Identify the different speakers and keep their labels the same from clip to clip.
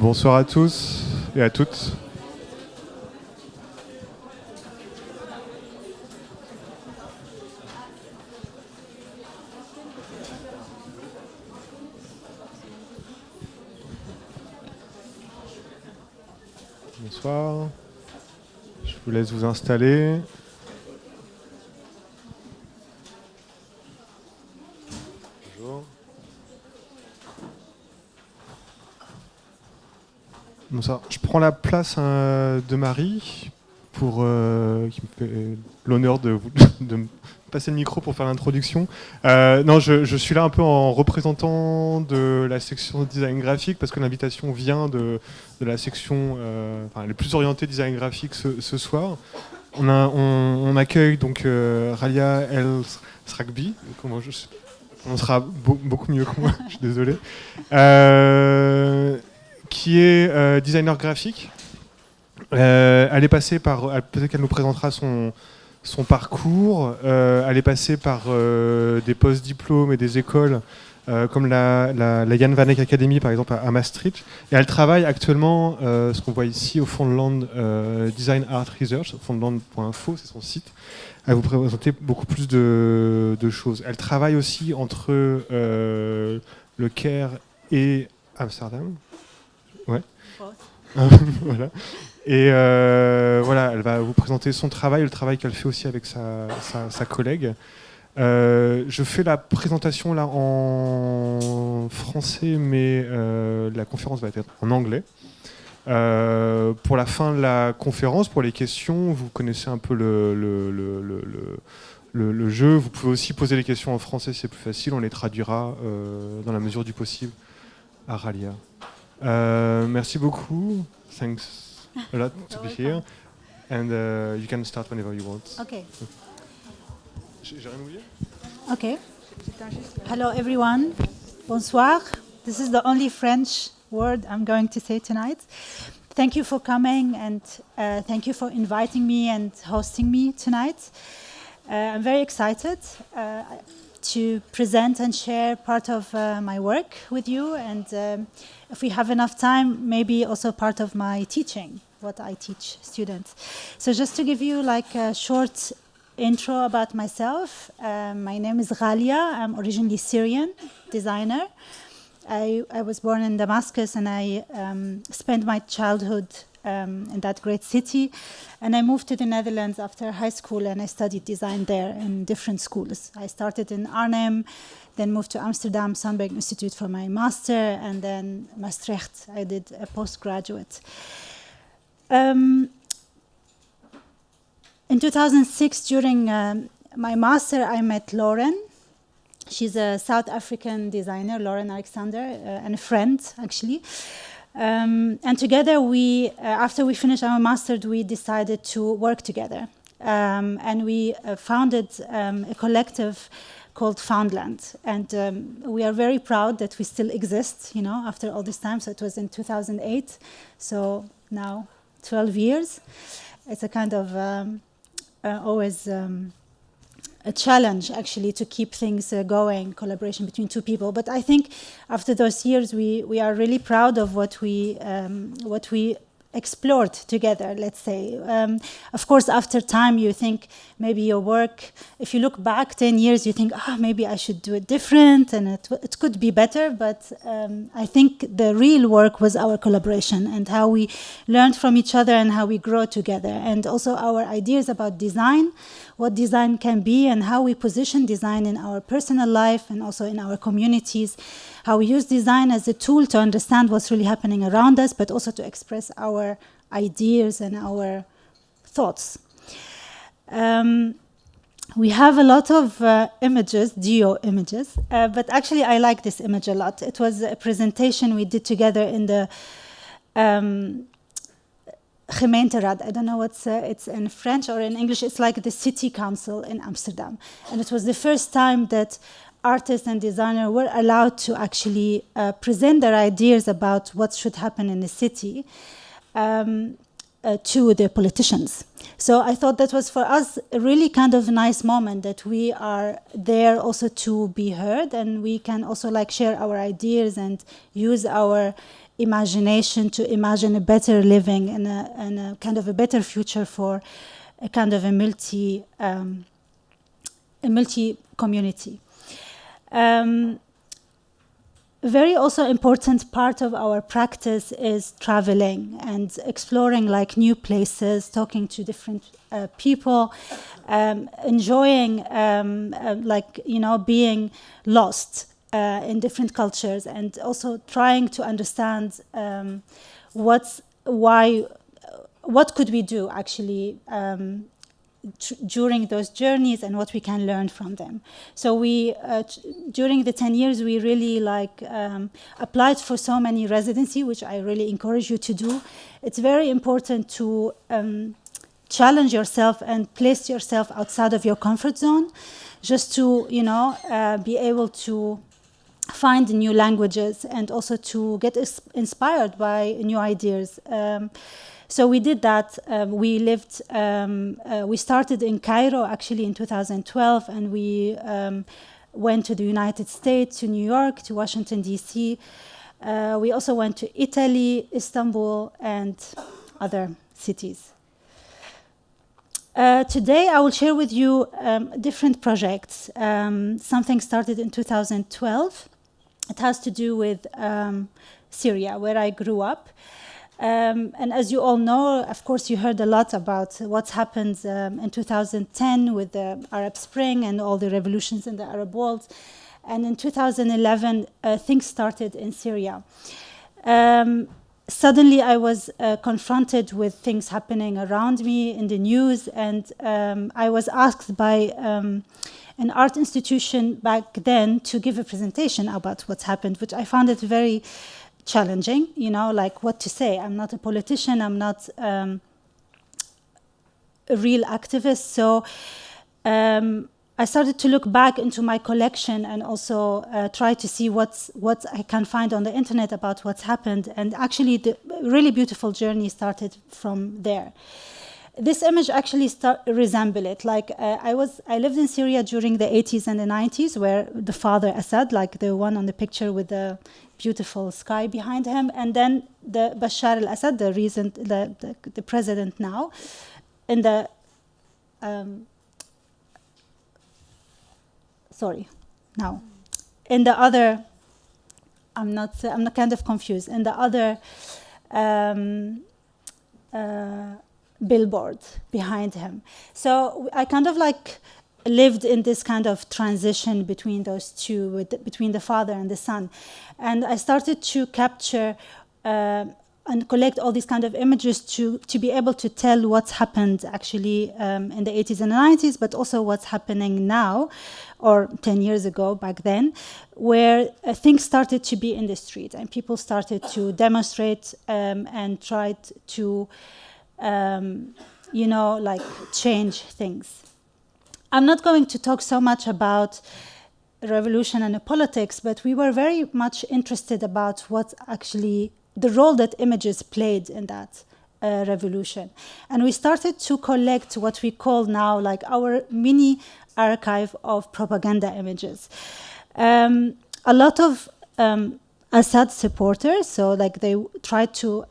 Speaker 1: Bonsoir à tous et à toutes. Bonsoir. Je vous laisse vous installer. Bonjour. Bonsoir. Je prends la place de Marie pour qui me fait l'honneur de me passer le micro pour faire l'introduction. Non, je suis là un peu en représentant de la section design graphique parce que l'invitation vient de la section elle est plus orientée design graphique ce soir. On accueille donc Ghalia Elsrakbi. On sera beaucoup mieux que moi, je suis désolé. Qui est designer graphique. Elle est passée par, peut-être qu'elle nous présentera son parcours. Elle est passée par des post-diplômes et des écoles comme la Van Eyck Academie par exemple à Maastricht. Et elle travaille actuellement, ce qu'on voit ici au Foundland Design Art Research, foundland.info, c'est son site. Elle va vous présenter beaucoup plus de choses. Elle travaille aussi entre le Caire et Amsterdam. Ouais. Voilà. Et voilà, elle va vous présenter son travail, le travail qu'elle fait aussi avec sa collègue. Je fais la présentation là en français, mais la conférence va être en anglais. Pour la fin de la conférence, pour les questions, vous connaissez un peu le jeu. Vous pouvez aussi poser les questions en français, c'est plus facile. On les traduira dans la mesure du possible à Ghalia. Merci beaucoup. Thanks a lot to be here. And you can start whenever you want.
Speaker 2: Okay.
Speaker 1: J'ai rien oublié?
Speaker 2: Okay. Hello, everyone. Bonsoir. This is the only French word I'm going to say tonight. Thank you for coming and thank you for inviting me and hosting me tonight. I'm very excited to present and share part of my work with you, and if we have enough time, maybe also part of my teaching, what I teach students. So just to give you like a short intro about myself, my name is Ghalia. I'm originally Syrian, designer. I was born in Damascus and I spent my childhood in that great city, and I moved to the Netherlands after high school and I studied design there in different schools. I started in Arnhem, then moved to Amsterdam Sandberg Institute for my master, and then Maastricht I did a postgraduate. In 2006, during my master, I met Lauren. She's a South African designer, Lauren Alexander, and a friend actually. And together we, after we finished our master, we decided to work together. And we founded a collective called Foundland. And we are very proud that we still exist, you know, after all this time. So it was in 2008. So now 12 years. It's a kind of always a challenge actually to keep things going, collaboration between two people. But I think after those years, we are really proud of what we explored together, let's say. Of course, after time, you think maybe your work, if you look back 10 years, you think, maybe I should do it different and it could be better. But I think the real work was our collaboration and how we learned from each other and how we grow together. And also our ideas about design, what design can be and how we position design in our personal life and also in our communities, how we use design as a tool to understand what's really happening around us, but also to express our ideas and our thoughts. We have a lot of images, geo images, but actually I like this image a lot. It was a presentation we did together in the gemeenteraad. I don't know what's it's in French or in English. It's like the city council in Amsterdam. And it was the first time that artists and designers were allowed to actually present their ideas about what should happen in the city to the politicians. So I thought that was for us a really kind of nice moment that we are there also to be heard, and we can also like share our ideas and use our imagination to imagine a better living and a kind of a better future for a kind of a multi community. Very also important part of our practice is traveling and exploring like new places, talking to different people, enjoying like, you know, being lost in different cultures, and also trying to understand what could we do actually during those journeys and what we can learn from them. So we, during the 10 years, we really like applied for so many residency, which I really encourage you to do. It's very important to challenge yourself and place yourself outside of your comfort zone, just to, you know, be able to find new languages and also to get inspired by new ideas. So we did that. We started in Cairo actually in 2012, and we went to the United States, to New York, to Washington, D.C. We also went to Italy, Istanbul, and other cities. Today I will share with you different projects. Something started in 2012. It has to do with Syria, where I grew up. And as you all know, of course, you heard a lot about what's happened in 2010 with the Arab Spring and all the revolutions in the Arab world. And in 2011, things started in Syria. Suddenly, I was confronted with things happening around me in the news, and I was asked by an art institution back then to give a presentation about what's happened, which I found it very challenging, you know, like what to say. I'm not a politician, I'm not a real activist. So I started to look back into my collection and also try to see what I can find on the internet about what's happened. And actually the really beautiful journey started from there. This image actually resembles it. Like I lived in Syria during the 80s and the 90s, where the father Assad, like the one on the picture with the beautiful sky behind him, and then the Bashar al-Assad, the president now, in the in the other, I'm kind of confused. In the other billboard behind him. So I kind of like lived in this kind of transition between those two, between the father and the son. And I started to capture and collect all these kind of images to be able to tell what's happened actually in the 80s and the 90s, but also what's happening now, or 10 years ago back then, where things started to be in the street and people started to demonstrate and tried to you know, like change things. I'm not going to talk so much about revolution and the politics, but we were very much interested about what actually the role that images played in that revolution. And we started to collect what we call now like our mini archive of propaganda images. A lot of Assad supporters, so like they tried to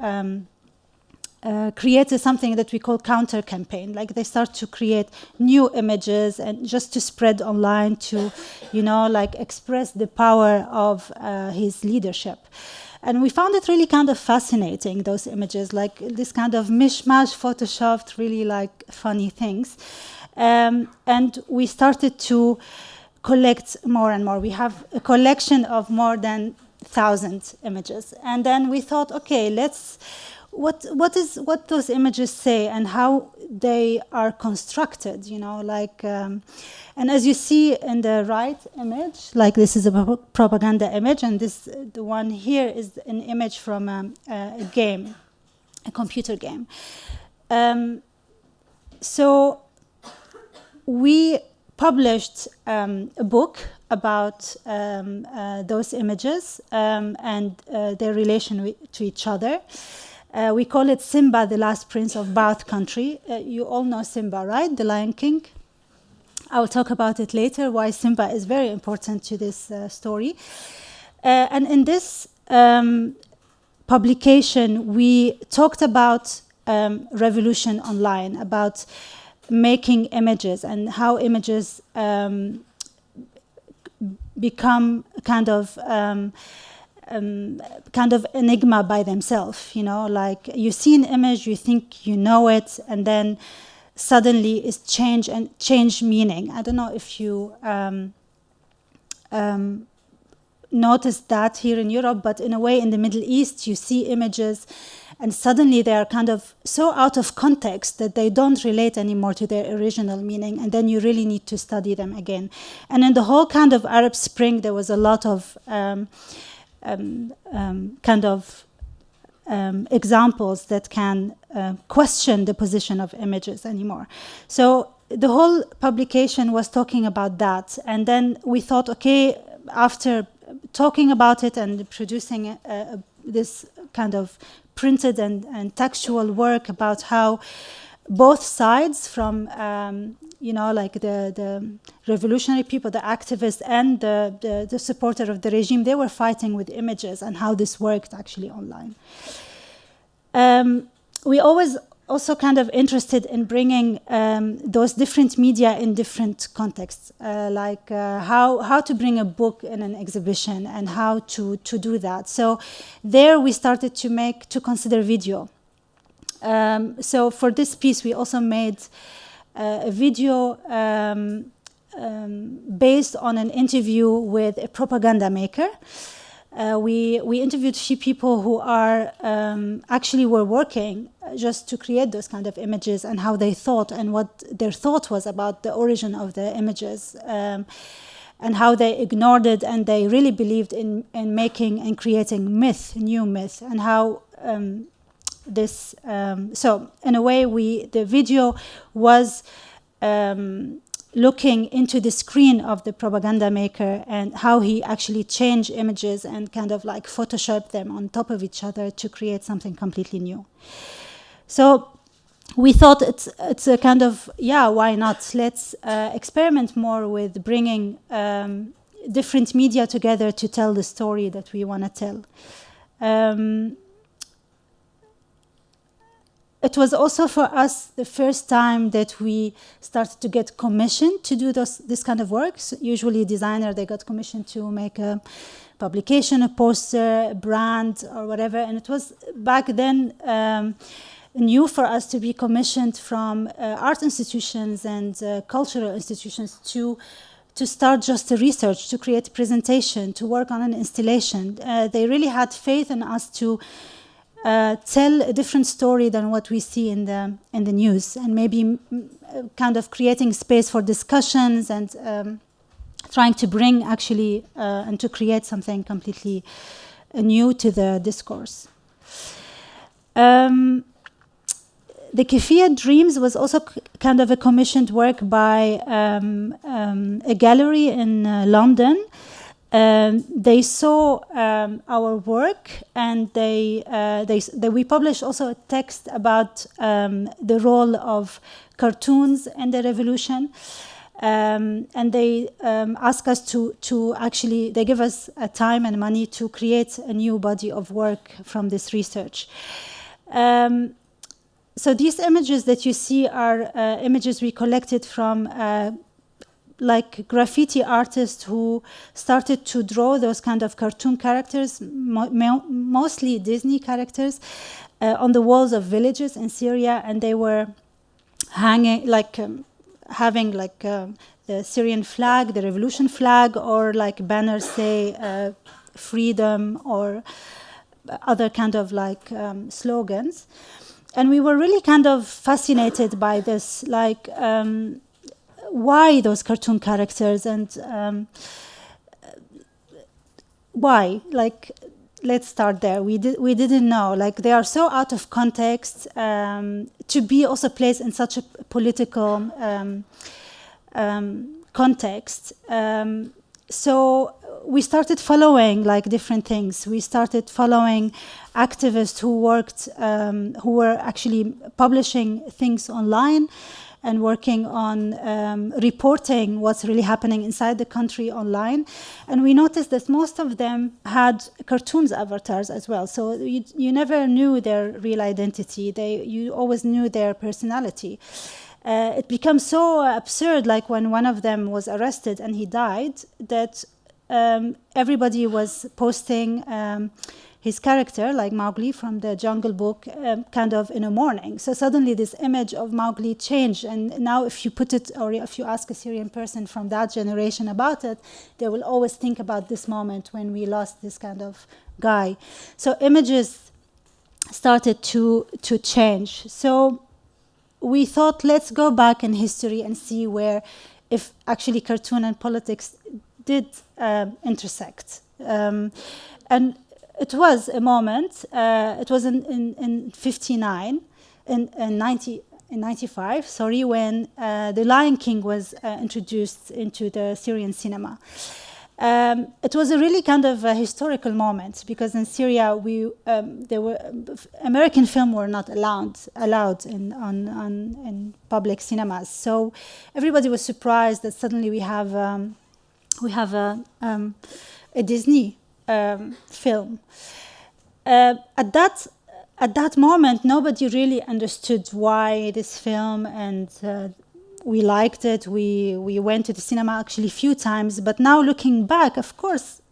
Speaker 2: created something that we call counter campaign. Like they start to create new images and just to spread online to, you know, like express the power of his leadership. And we found it really kind of fascinating, those images, like this kind of mishmash, photoshopped, really like funny things. And we started to collect more and more. We have a collection of more than 1,000 images. And then we thought, okay, let's what those images say and how they are constructed, you know, like and as you see in the right image, like this is a propaganda image, and the one here is an image from a game, a computer game. So we published a book about those images and their relation to each other. We call it Simba, the Last Prince of Baath Country. You all know Simba, right? The Lion King. I will talk about it later, why Simba is very important to this story. And in this publication, we talked about revolution online, about making images and how images become kind of enigma by themselves. You know, like you see an image, you think you know it, and then suddenly it's change meaning. I don't know if you noticed that here in Europe, but in a way in the Middle East, you see images and suddenly they are kind of so out of context that they don't relate anymore to their original meaning, and then you really need to study them again. And in the whole kind of Arab Spring, there was a lot of examples that can question the position of images anymore. So the whole publication was talking about that, and then we thought, okay, after talking about it and producing this kind of printed and textual work about how both sides, from like the revolutionary people, the activists, and the supporter of the regime, they were fighting with images, and how this worked actually online. We always also kind of interested in bringing those different media in different contexts, how to bring a book in an exhibition and how to do that. So there we started to consider video. So for this piece, we also made a video based on an interview with a propaganda maker. We interviewed a few people who are actually were working just to create those kind of images, and how they thought and what their thought was about the origin of the images, and how they ignored it, and they really believed in making and creating new myth, and how so in a way the video was looking into the screen of the propaganda maker and how he actually changed images and kind of like Photoshop them on top of each other to create something completely new. So we thought it's a kind of, why not? Let's experiment more with bringing different media together to tell the story that we want to tell. It was also for us the first time that we started to get commissioned to do this kind of work. So usually a designer, they got commissioned to make a publication, a poster, a brand, or whatever. And it was back then new for us to be commissioned from art institutions and cultural institutions to start just the research, to create a presentation, to work on an installation. They really had faith in us to tell a different story than what we see in the news, and maybe kind of creating space for discussions and trying to bring actually and to create something completely new to the discourse. The Kefia Dreams was also kind of a commissioned work by a gallery in London. They saw our work, and we published also a text about the role of cartoons in the revolution, and they asked us to actually, they give us time and money to create a new body of work from this research. So these images that you see are images we collected from like graffiti artists who started to draw those kind of cartoon characters, mostly Disney characters, on the walls of villages in Syria, and they were hanging, like having like the Syrian flag, the revolution flag, or like banners say freedom or other kind of like slogans. And we were really kind of fascinated by this, like why those cartoon characters, and why? Like, let's start there. We didn't know. Like, they are so out of context to be also placed in such a political context. So we started following like different things. We started following activists who worked, who were actually publishing things online. and working on reporting what's really happening inside the country online. And we noticed that most of them had cartoons avatars as well. So you never knew their real identity. You always knew their personality. It becomes so absurd, like when one of them was arrested and he died, that everybody was posting his character, like Mowgli from the Jungle Book, kind of in a mourning. So suddenly this image of Mowgli changed, and now if you put it, or if you ask a Syrian person from that generation about it, they will always think about this moment when we lost this kind of guy. So images started to change. So we thought, let's go back in history and see where, if actually cartoon and politics did intersect. And it was a moment, it was in 59, in 95, sorry, when The Lion King was introduced into the Syrian cinema. It was a really kind of a historical moment, because in Syria, American film were not allowed in public cinemas. So everybody was surprised that suddenly we have a Disney film. At that moment, nobody really understood why this film, and we liked it. We went to the cinema actually a few times, but now looking back, of course,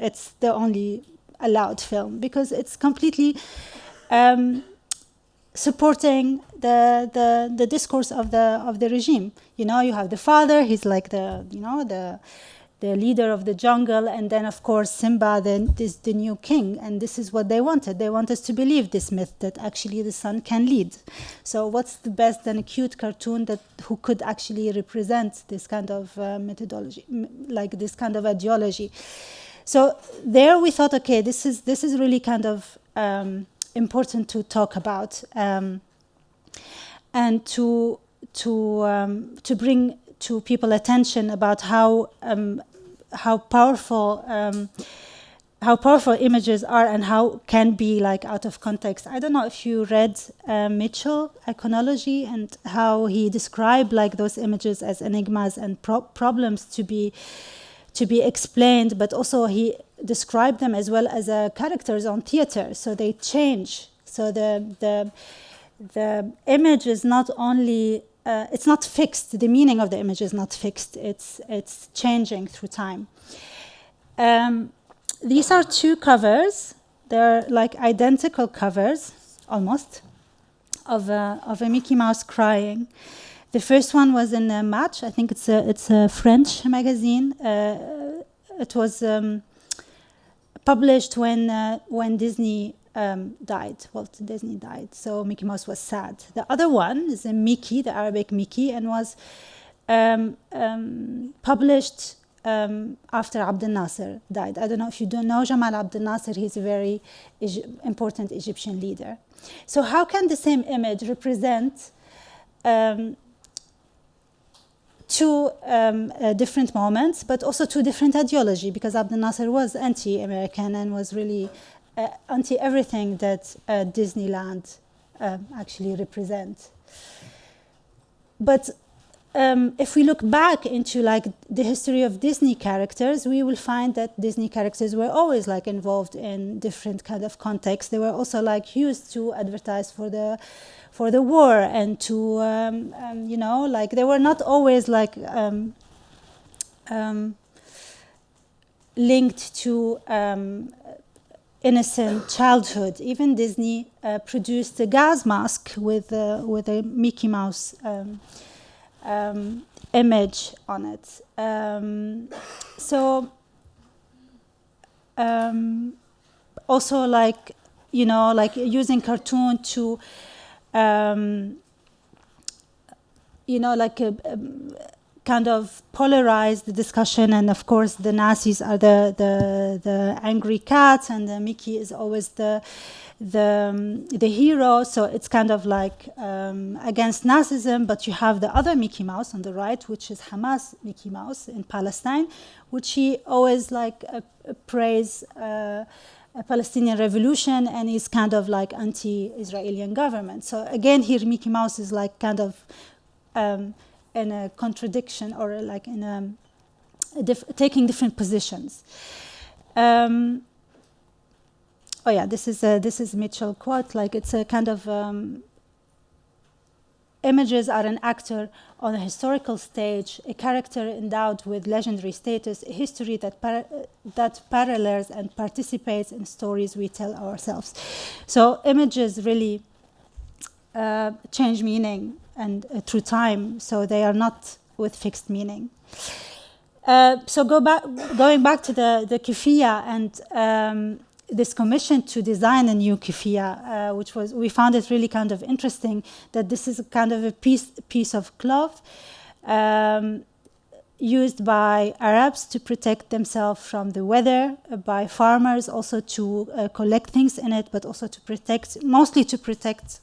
Speaker 2: it's the only allowed film, because it's completely supporting the discourse of the regime. You know, you have the father; he's like the leader of the jungle, and then of course Simba, the new king, and this is what they wanted. They want us to believe this myth that actually the son can lead. So what's the best than a cute cartoon who could actually represent this kind of methodology, like this kind of ideology? So there we thought, okay, this is really kind of important to talk about, and to bring to people attention about how powerful images are, and how can be like out of context. I don't know if you read Mitchell, Iconology, and how he described like those images as enigmas and problems to be explained, but also he described them as well as characters on theater. So they change. So the image is not only it's not fixed. The meaning of the image is not fixed. It's changing through time. These are two covers. They're like identical covers, almost, of a Mickey Mouse crying. The first one was in Match. I think it's a French magazine. It was published when Disney died. Walt Disney died, so Mickey Mouse was sad. The other one is a Mickey, the Arabic Mickey, and was published after Abdel Nasser died. I don't know if you don't know Jamal Abdel Nasser. He's a very important Egyptian leader. So how can the same image represent two different moments, but also two different ideology? Because Abdel Nasser was anti-American and was really anti-everything that Disneyland actually represents. But if we look back into like the history of Disney characters, we will find that Disney characters were always like involved in different kind of contexts. They were also like used to advertise for the war, and to you know, like they were not always like linked to innocent childhood. Even Disney produced a gas mask with a Mickey Mouse image on it. Also, like, you know, like using cartoon to, you know, like kind of polarize the discussion. And of course, the Nazis are the angry cats, and the Mickey is always the hero. So it's kind of like against Nazism. But you have the other Mickey Mouse on the right, which is Hamas Mickey Mouse in Palestine, which he always like praise a Palestinian revolution, and is kind of like anti-Israeli government. So again, here Mickey Mouse is like kind of in a contradiction, or like in taking different positions. Oh yeah, this is Mitchell quote. Like, it's a kind of images are an actor on a historical stage, a character endowed with legendary status, a history that parallels and participates in stories we tell ourselves. So images really change meaning and through time, so they are not with fixed meaning. So going back to the keffiyeh and this commission to design a new keffiyeh, which we found it really kind of interesting that this is kind of a piece of cloth used by Arabs to protect themselves from the weather, by farmers also to collect things in it, but also to protect, mostly to protect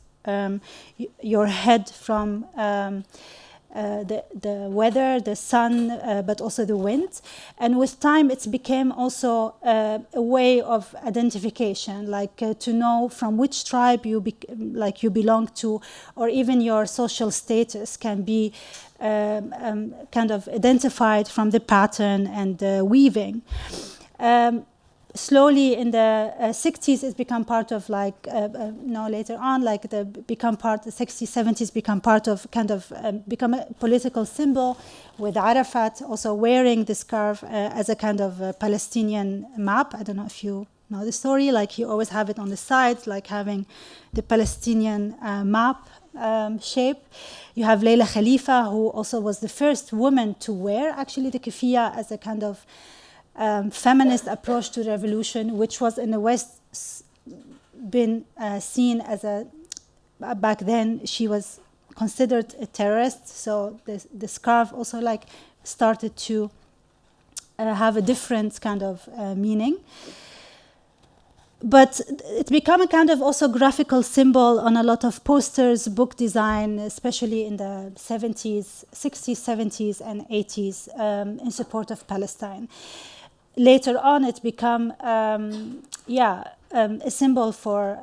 Speaker 2: your head from the weather, the sun, but also the wind. And with time, it became also a way of identification, like to know from which tribe you belong to, or even your social status can be kind of identified from the pattern and the weaving. Slowly in the 60s, it's become part of later on, the 60s, 70s become part of become a political symbol, with Arafat also wearing the scarf as a kind of Palestinian map. I don't know if you know the story, like he always have it on the side, like having the Palestinian map shape. You have Leila Khalifa, who also was the first woman to wear actually the keffiyeh as a kind of feminist approach to revolution, which was in the West been seen as back then she was considered a terrorist. So the scarf also started to have a different kind of meaning. But it became a kind of also graphical symbol on a lot of posters, book design, especially in the 70s, 60s, 70s, and 80s in support of Palestine. Later on, it became a symbol for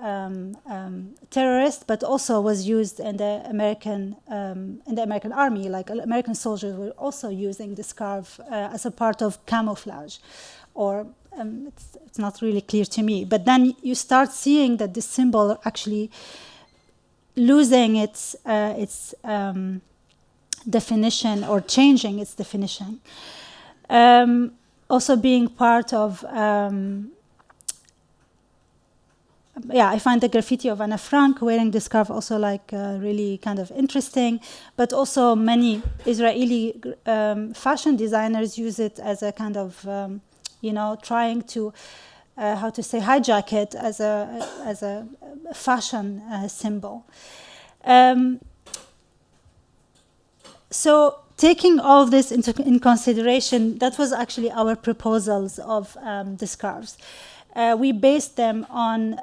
Speaker 2: terrorists, but also was used in the American army. Like American soldiers were also using the scarf as a part of camouflage, or it's not really clear to me. But then you start seeing that this symbol actually losing its definition, or changing its definition. Also being part of, I find the graffiti of Anna Frank wearing the scarf also really kind of interesting, but also many Israeli fashion designers use it as a kind of, trying to, hijack it as a fashion symbol. So taking all of this in consideration, that was actually our proposals of the scarves. We based them on,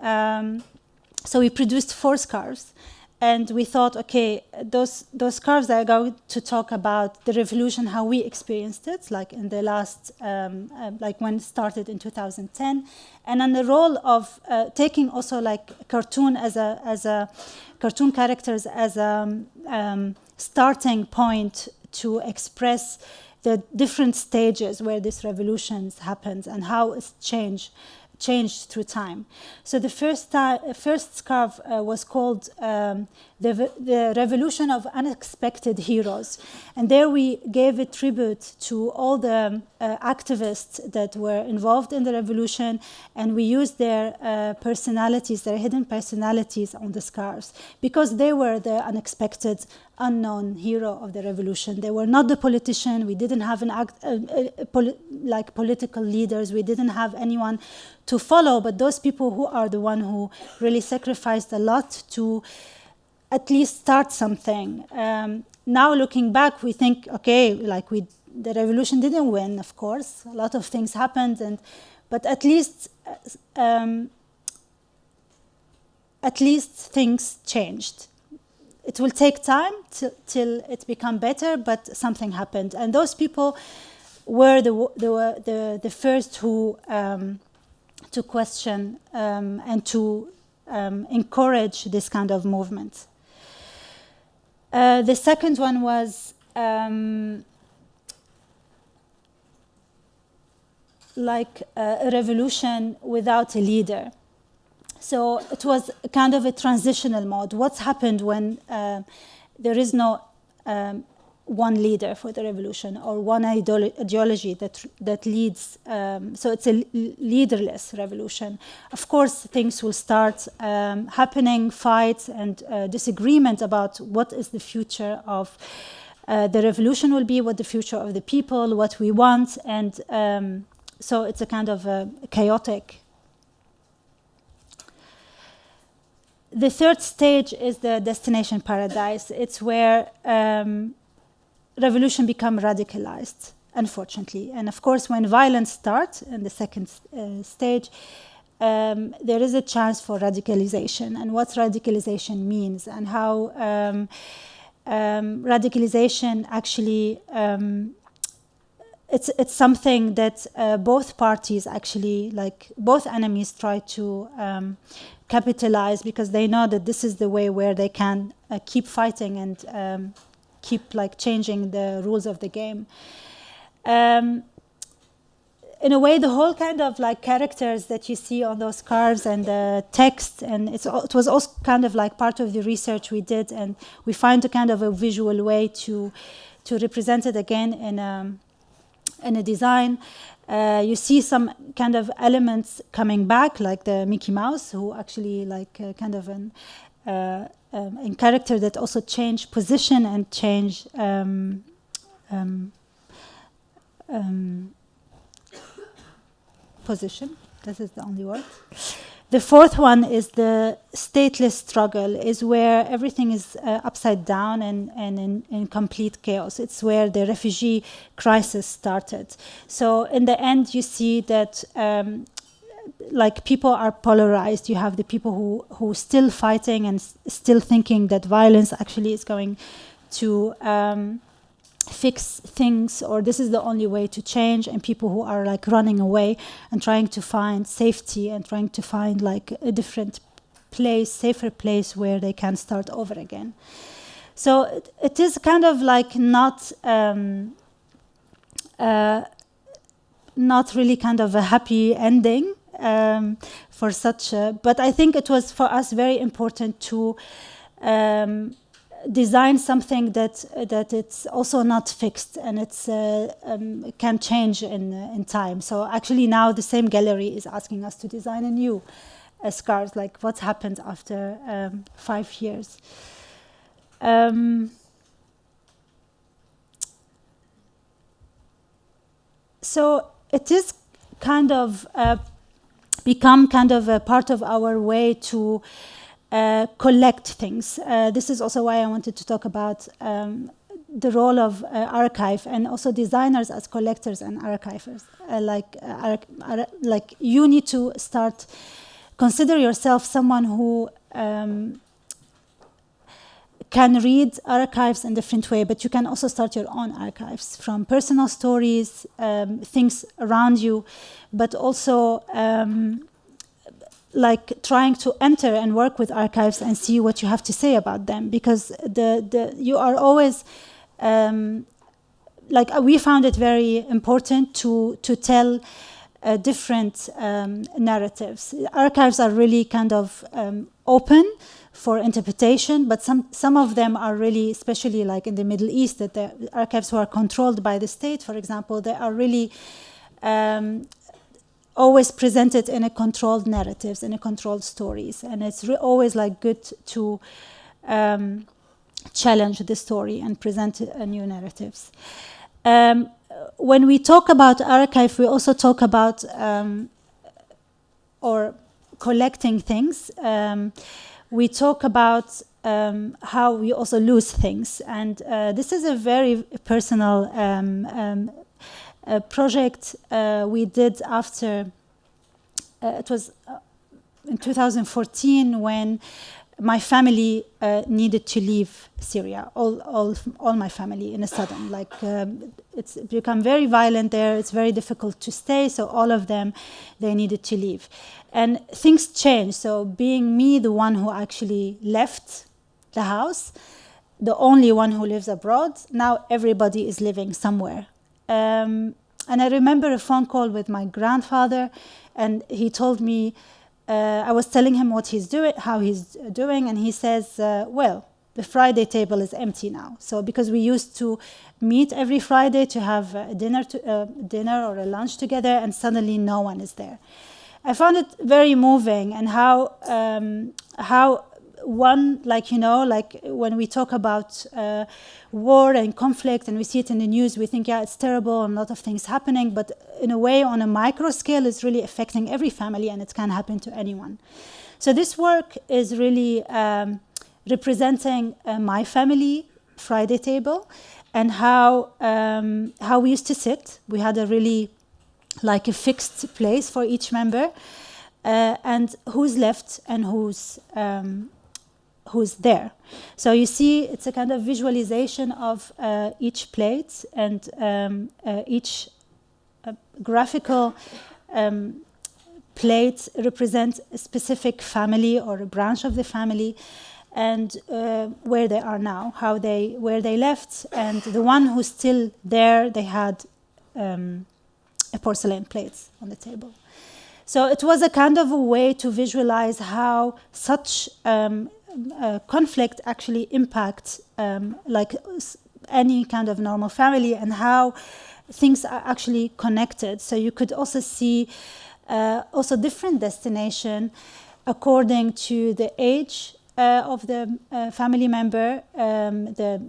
Speaker 2: so we produced 4 scarves, and we thought, okay, those scarves are going to talk about the revolution, how we experienced it, like in the last, when it started in 2010, and on the role of taking also cartoon cartoon characters as a starting point to express the different stages where this revolution happens and how it's changed through time. So the first scarf was called the Revolution of Unexpected Heroes. And there we gave a tribute to all the activists that were involved in the revolution, and we used their personalities, their hidden personalities on the scarves, because they were the unexpected, unknown hero of the revolution. They were not the politician. We didn't have political leaders. We didn't have anyone to follow, but those people who are the one who really sacrificed a lot to at least start something. Now looking back, we think, okay, the revolution didn't win, of course. A lot of things happened, but at least things changed. It will take time till it become better, but something happened, and those people were the first who to question and to encourage this kind of movement. The second one was like a revolution without a leader. So it was kind of a transitional mode. What's happened when there is no one leader for the revolution or one ideology that leads? So it's a leaderless revolution. Of course, things will start happening, fights and disagreement about what is the future of the revolution will be, what the future of the people, what we want, and so it's a kind of chaotic. The third stage is the destination paradise. It's where revolution becomes radicalized, unfortunately. And of course, when violence starts in the second stage, there is a chance for radicalization, and what radicalization means, and how radicalization actually, it's something that both parties actually, like both enemies, try to capitalize, because they know that this is the way where they can keep fighting and keep like changing the rules of the game. In a way, the whole kind of like characters that you see on those cards and the text, and it was also kind of like part of the research we did, and we find a kind of a visual way to represent it again in a design. You see some kind of elements coming back, like the Mickey Mouse, who actually like kind of a character that also change position and change position. This is the only word. The fourth one is the stateless struggle, is where everything is upside down and in complete chaos. It's where the refugee crisis started. So in the end, you see that like people are polarized. You have the people who still fighting and still thinking that violence actually is going to fix things, or this is the only way to change, and people who are like running away and trying to find safety and trying to find like a different place, safer place where they can start over again. So it is kind of like not really kind of a happy ending for such a, but I think it was for us very important to design something that it's also not fixed, and it's can change in time. So actually now the same gallery is asking us to design a new scarves, like what's happened after 5 years. So it is kind of become kind of a part of our way to collect things. This is also why I wanted to talk about the role of archive, and also designers as collectors and archivers. Like you need to start, consider yourself someone who can read archives in a different way, but you can also start your own archives from personal stories, things around you, but also like trying to enter and work with archives and see what you have to say about them, because you are always like we found it very important to tell different narratives. Archives are really kind of open for interpretation, but some of them are really, especially like in the Middle East, that the archives who are controlled by the state, for example, they are really always presented in a controlled narratives, in a controlled stories, and it's always like good to challenge the story and present new narratives. When we talk about archive, we also talk about or collecting things. We talk about how we also lose things, and this is a very personal project we did after it was in 2014, when my family needed to leave Syria. All my family in a sudden, like it's become very violent there. It's very difficult to stay, so all of them, they needed to leave, and things changed. So being me, the one who actually left the house, the only one who lives abroad. Now everybody is living somewhere. And I remember a phone call with my grandfather, and he told me, I was telling him what he's doing, how he's doing, and he says, well, the Friday table is empty now. So because we used to meet every Friday to have a dinner or a lunch together, and suddenly no one is there. I found it very moving, and how one, like when we talk about war and conflict and we see it in the news, we think, yeah, it's terrible and a lot of things happening, but in a way, on a micro scale, it's really affecting every family, and it can happen to anyone. So this work is really representing my family Friday table, and how we used to sit. We had a really like a fixed place for each member, and who's left and who's there. So you see, it's a kind of visualization of each plate, and each graphical plate represents a specific family or a branch of the family, and where they are now, where they left, and the one who's still there, they had a porcelain plate on the table. So it was a kind of a way to visualize how such conflict actually impacts like any kind of normal family, and how things are actually connected. So you could also see also different destination according to the age of the family member, the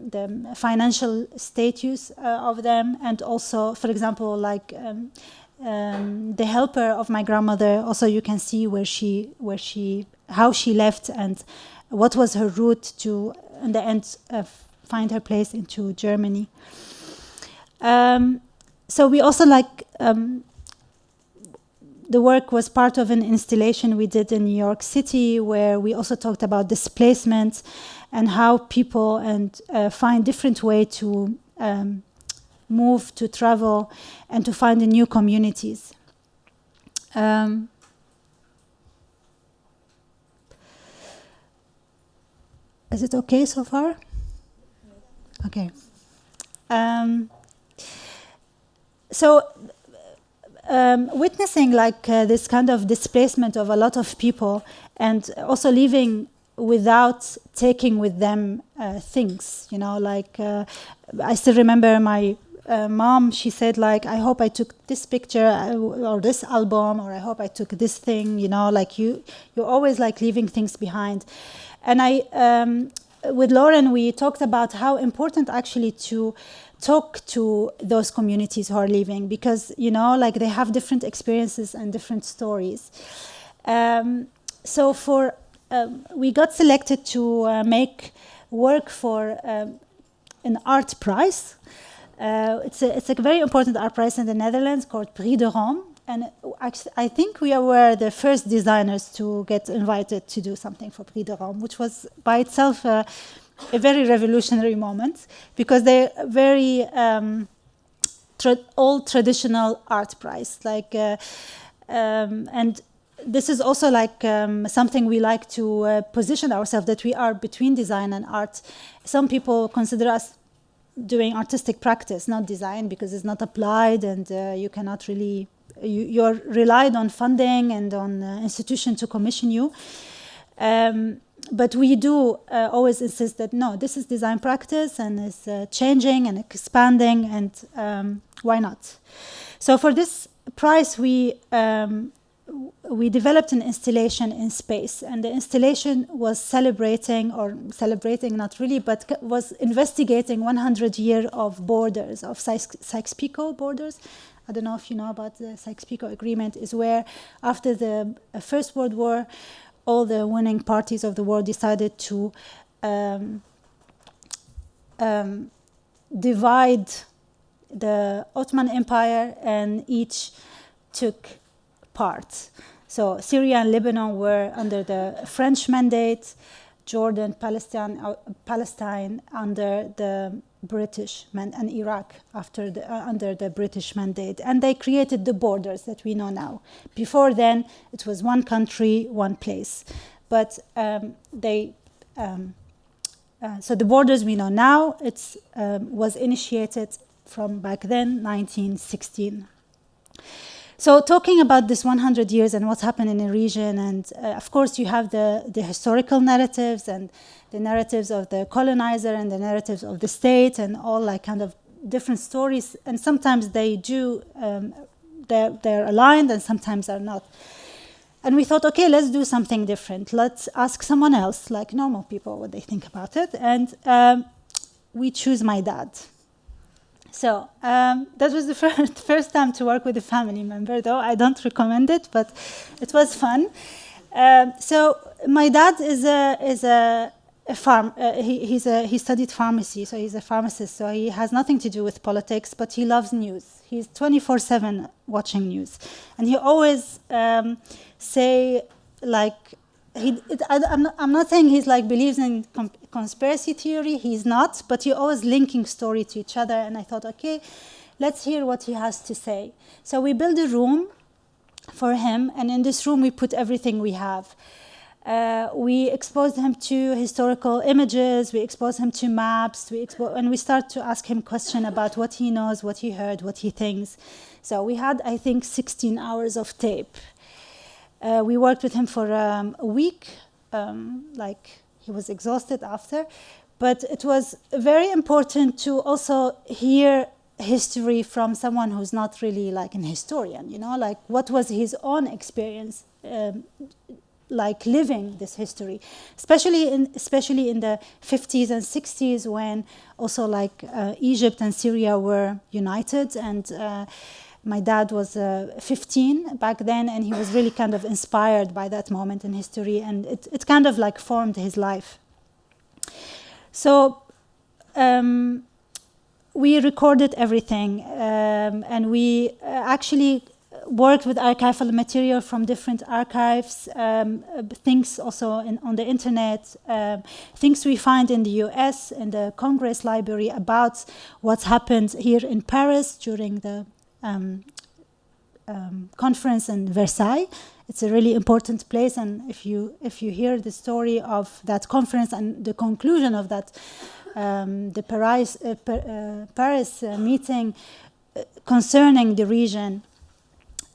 Speaker 2: financial status of them, and also, for example, like the helper of my grandmother. Also, you can see how she left and what was her route to, in the end, find her place into Germany. So we also the work was part of an installation we did in New York City, where we also talked about displacement and how people find different way to move, to travel, and to find new communities. Is it okay so far? Okay. Witnessing this kind of displacement of a lot of people, and also leaving without taking with them things, I still remember my mom, she said, I hope I took this picture or this album, or I hope I took this thing, you're always leaving things behind. And with Lauren, we talked about how important actually to talk to those communities who are leaving, because, they have different experiences and different stories. So we got selected to make work for an art prize. It's a very important art prize in the Netherlands called Prix de Rome. And I think we were the first designers to get invited to do something for Prix de Rome, which was by itself a very revolutionary moment, because they're very old traditional art prize. And this is also something we like to position ourselves, that we are between design and art. Some people consider us doing artistic practice, not design, because it's not applied, and you cannot really, you're relied on funding and on institution to commission you. But we do always insist that, no, this is design practice, and it's changing and expanding, and why not? So for this prize, we developed an installation in space, and the installation was celebrating not really, but was investigating 100 years of borders, of Sykes-Picot borders. I don't know if you know about the Sykes-Picot Agreement, is where after the First World War, all the winning parties of the war decided to divide the Ottoman Empire, and each took part. So Syria and Lebanon were under the French mandate, Jordan, Palestine under the British and Iraq under the British mandate, and they created the borders that we know now. Before then, it was one country, one place, but they so the borders we know now, it was initiated from back then, 1916. So talking about this 100 years and what's happened in the region, and of course you have the historical narratives and the narratives of the colonizer and the narratives of the state and all like kind of different stories, and sometimes they do, they're aligned and sometimes are not. And we thought, okay, let's do something different. Let's ask someone else, like normal people, what they think about it. And we choose my dad. So that was the first time to work with a family member, though I don't recommend it, but it was fun. So my dad is a he studied pharmacy, so he's a pharmacist. So he has nothing to do with politics, but he loves news. He's 24/7 watching news, and he always say like I'm not saying he's like believes in conspiracy theory. He's not, but he always linking story to each other. And I thought, okay, let's hear what he has to say. So we built a room for him, and in this room we put everything we have. We exposed him to historical images, we exposed him to maps, and we start to ask him questions about what he knows, what he heard, what he thinks. So we had, I think, 16 hours of tape. We worked with him for a week, like he was exhausted after, but it was very important to also hear history from someone who's not really like an historian, you know, like what was his own experience like living this history, especially in the 50s and 60s when also like Egypt and Syria were united, and my dad was 15 back then, and he was really kind of inspired by that moment in history, and it kind of like formed his life. So we recorded everything, and we actually worked with archival material from different archives, things also on the internet, things we find in the US, in the Congress Library about what's happened here in Paris during the conference in Versailles. It's a really important place, and if you hear the story of that conference and the conclusion of that, the Paris meeting concerning the region,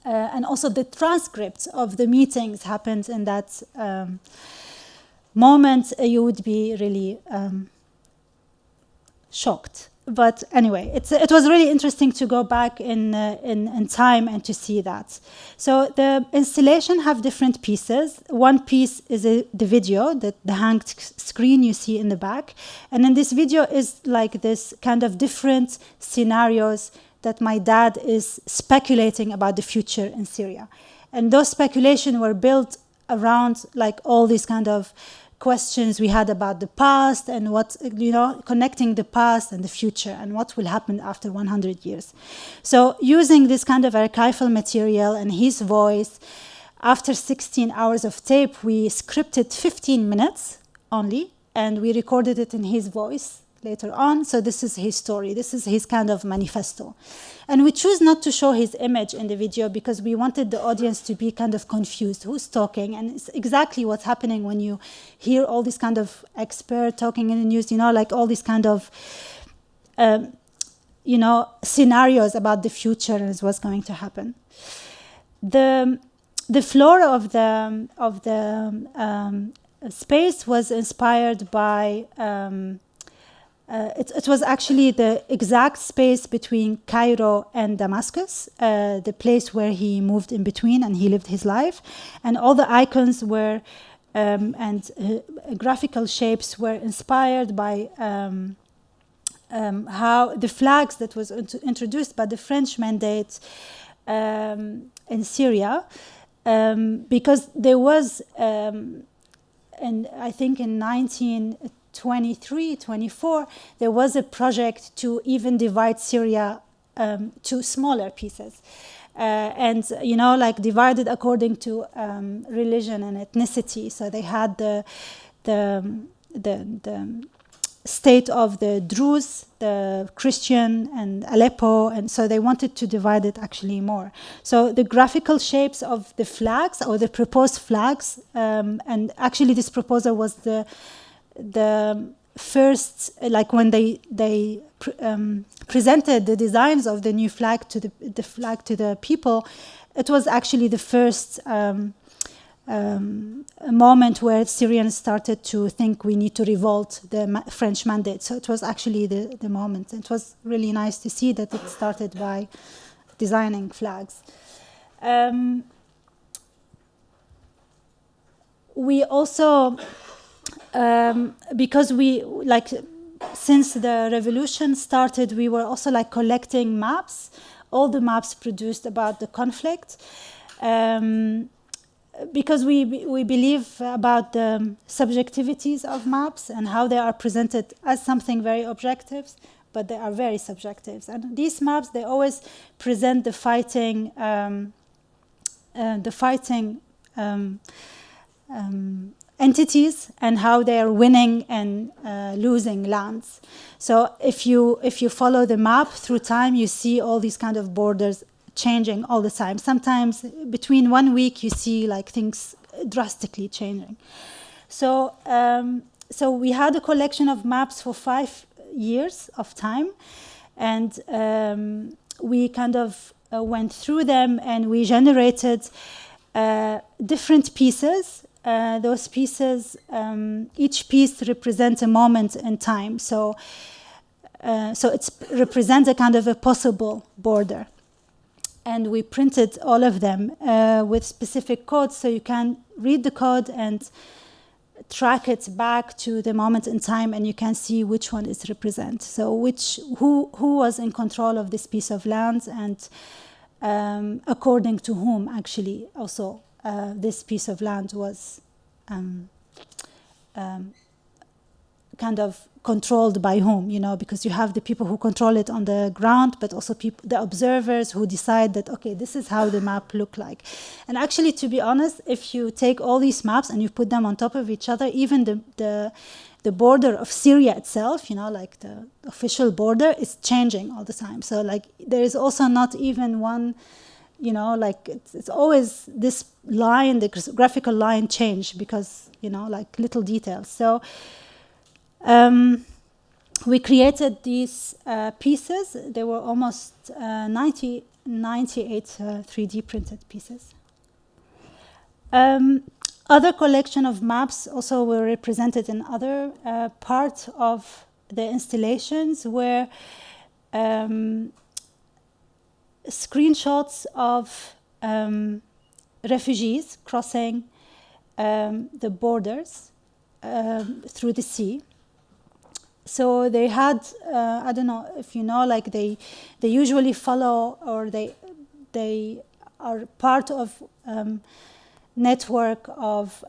Speaker 2: and also the transcripts of the meetings happened in that moment, you would be really shocked. But anyway, it was really interesting to go back in time and to see that. So the installation have different pieces. One piece is the video, the hanged screen you see in the back. And in this video is like this kind of different scenarios that my dad is speculating about the future in Syria. And those speculations were built around like all these kind of questions we had about the past and what, you know, connecting the past and the future and what will happen after 100 years. So using this kind of archival material and his voice, after 16 hours of tape, we scripted 15 minutes only, and we recorded it in his voice later on. So this is his story. This is his kind of manifesto. And we choose not to show his image in the video because we wanted the audience to be kind of confused. Who's talking? And it's exactly what's happening when you hear all these kind of experts talking in the news, you know, like all these kind of, you know, scenarios about the future and what's going to happen. The floor of the space was inspired by it was actually the exact space between Cairo and Damascus, the place where he moved in between and he lived his life. And all the icons were graphical shapes were inspired by how the flags that was introduced by the French mandate in Syria, because there was, I think in 1923, 24, there was a project to even divide Syria to smaller pieces. And, you know, like divided according to religion and ethnicity. So they had the state of the Druze, the Christian, and Aleppo, and so they wanted to divide it actually more. So the graphical shapes of the flags, or the proposed flags, and actually this proposal was the first, like when they presented the designs of the new flag to the people, it was actually the first moment where Syrians started to think we need to revolt the French mandate. So it was actually the moment. It was really nice to see that it started by designing flags. We also, because we, like, since the revolution started, we were also like collecting maps, all the maps produced about the conflict, because we believe about the subjectivities of maps and how they are presented as something very objective, but they are very subjective. And these maps, they always present the fighting entities and how they are winning and losing lands. So if you follow the map through time, you see all these kind of borders changing all the time. Sometimes between 1 week you see like things drastically changing. So so we had a collection of maps for 5 years of time, and we kind of went through them, and we generated different pieces. Those pieces, each piece represents a moment in time. So it represents a kind of a possible border. And we printed all of them with specific codes, so you can read the code and track it back to the moment in time, and you can see which one is represent. So who was in control of this piece of land, and according to whom actually also this piece of land was kind of controlled by whom, you know, because you have the people who control it on the ground, but also the observers who decide that, okay, this is how the map look like. And actually, to be honest, if you take all these maps and you put them on top of each other, even the border of Syria itself, you know, like the official border, is changing all the time. So like there is also not even one, you know, like it's always this line, the graphical line change because, you know, like little details. So we created these pieces. There were almost 98 3D printed pieces. Other collection of maps also were represented in other parts of the installations, where screenshots of refugees crossing the borders through the sea. So they had, I don't know if you know, like they usually follow, or they are part of network of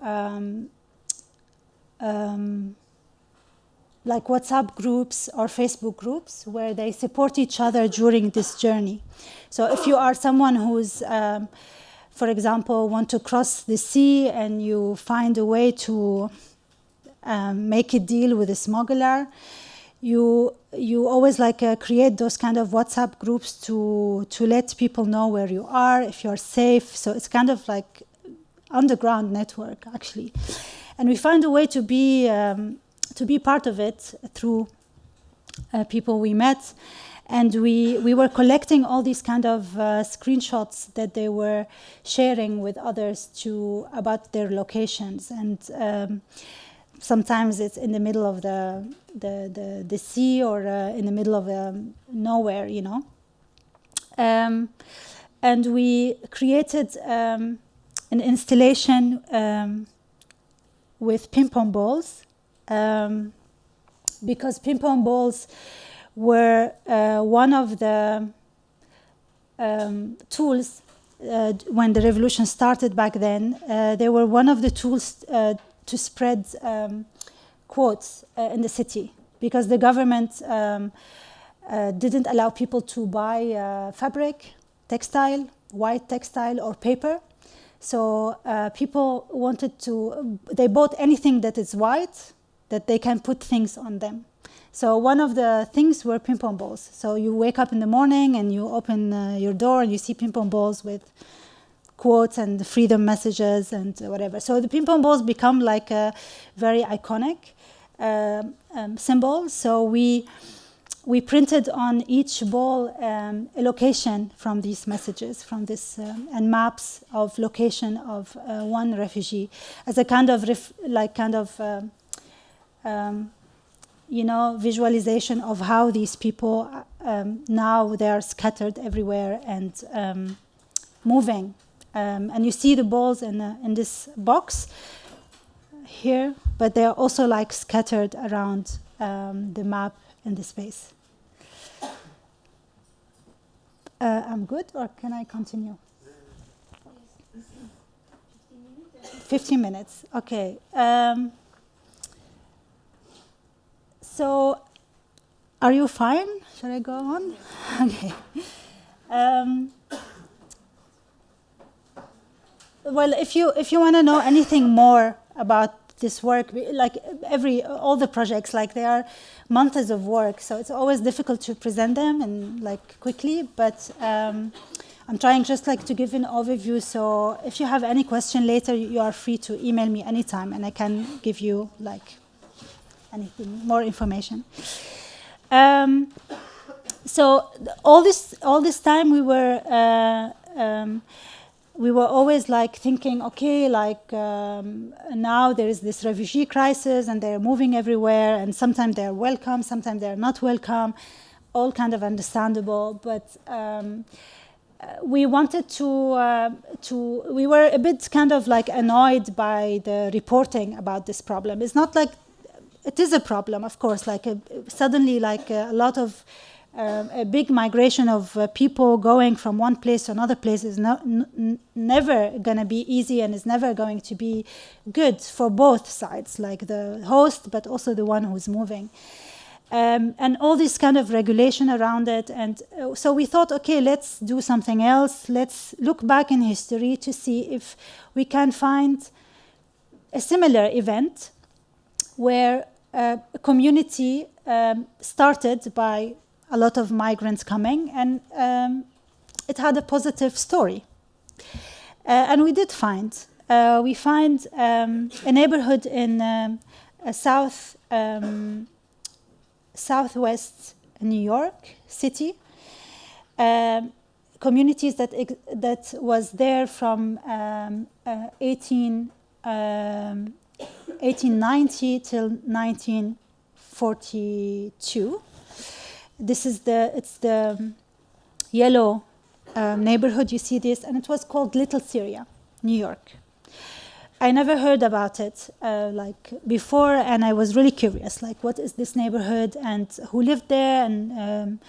Speaker 2: like WhatsApp groups or Facebook groups where they support each other during this journey. So if you are someone who's, for example, want to cross the sea and you find a way to make a deal with a smuggler, you always like create those kind of WhatsApp groups to let people know where you are, if you're safe. So it's kind of like underground network actually, and we find a way to be part of it through people we met, and we were collecting all these kind of screenshots that they were sharing with others about their locations, and sometimes it's in the middle of the sea, or in the middle of nowhere, you know. And we created an installation with ping-pong balls, because ping-pong balls were one of the tools when the revolution started back then. They were one of the tools to spread quotes in the city, because the government didn't allow people to buy fabric, textile, white textile, or paper. So people they bought anything that is white, that they can put things on them. So one of the things were ping-pong balls. So you wake up in the morning and you open your door and you see ping-pong balls with quotes and freedom messages and whatever. So the ping-pong balls become like very iconic. symbols. So we printed on each ball a location from these messages, from this, and maps of location of one refugee as a kind of visualization of how these people now they are scattered everywhere and moving. And you see the balls in this box here, but they are also like scattered around the map in the space. I'm good, or can I continue? 15 minutes, okay. So, are you fine? Shall I go on? Okay. Well, if you want to know anything more about this work, like all the projects, like they are months of work, so it's always difficult to present them and like quickly. But I'm trying just like to give an overview. So if you have any question later, you are free to email me anytime, and I can give you like anything more information. So all this time we were always like thinking, okay, like now there is this refugee crisis and they're moving everywhere, and sometimes they're welcome, sometimes they're not welcome, all kind of understandable. But we wanted we were a bit kind of like annoyed by the reporting about this problem. It's not like, it is a problem, of course, like suddenly like a lot of a big migration of people going from one place to another place is never going to be easy, and is never going to be good for both sides, like the host, but also the one who's moving. And all this kind of regulation around it. And so we thought, okay, let's do something else. Let's look back in history to see if we can find a similar event where a community started by a lot of migrants coming, and it had a positive story. And we did find. We find a neighborhood in southwest New York City, communities that was there from 1890 till 1942. It's the yellow neighborhood, you see this, and it was called Little Syria, New York. I never heard about it like before, and I was really curious, like what is this neighborhood and who lived there, and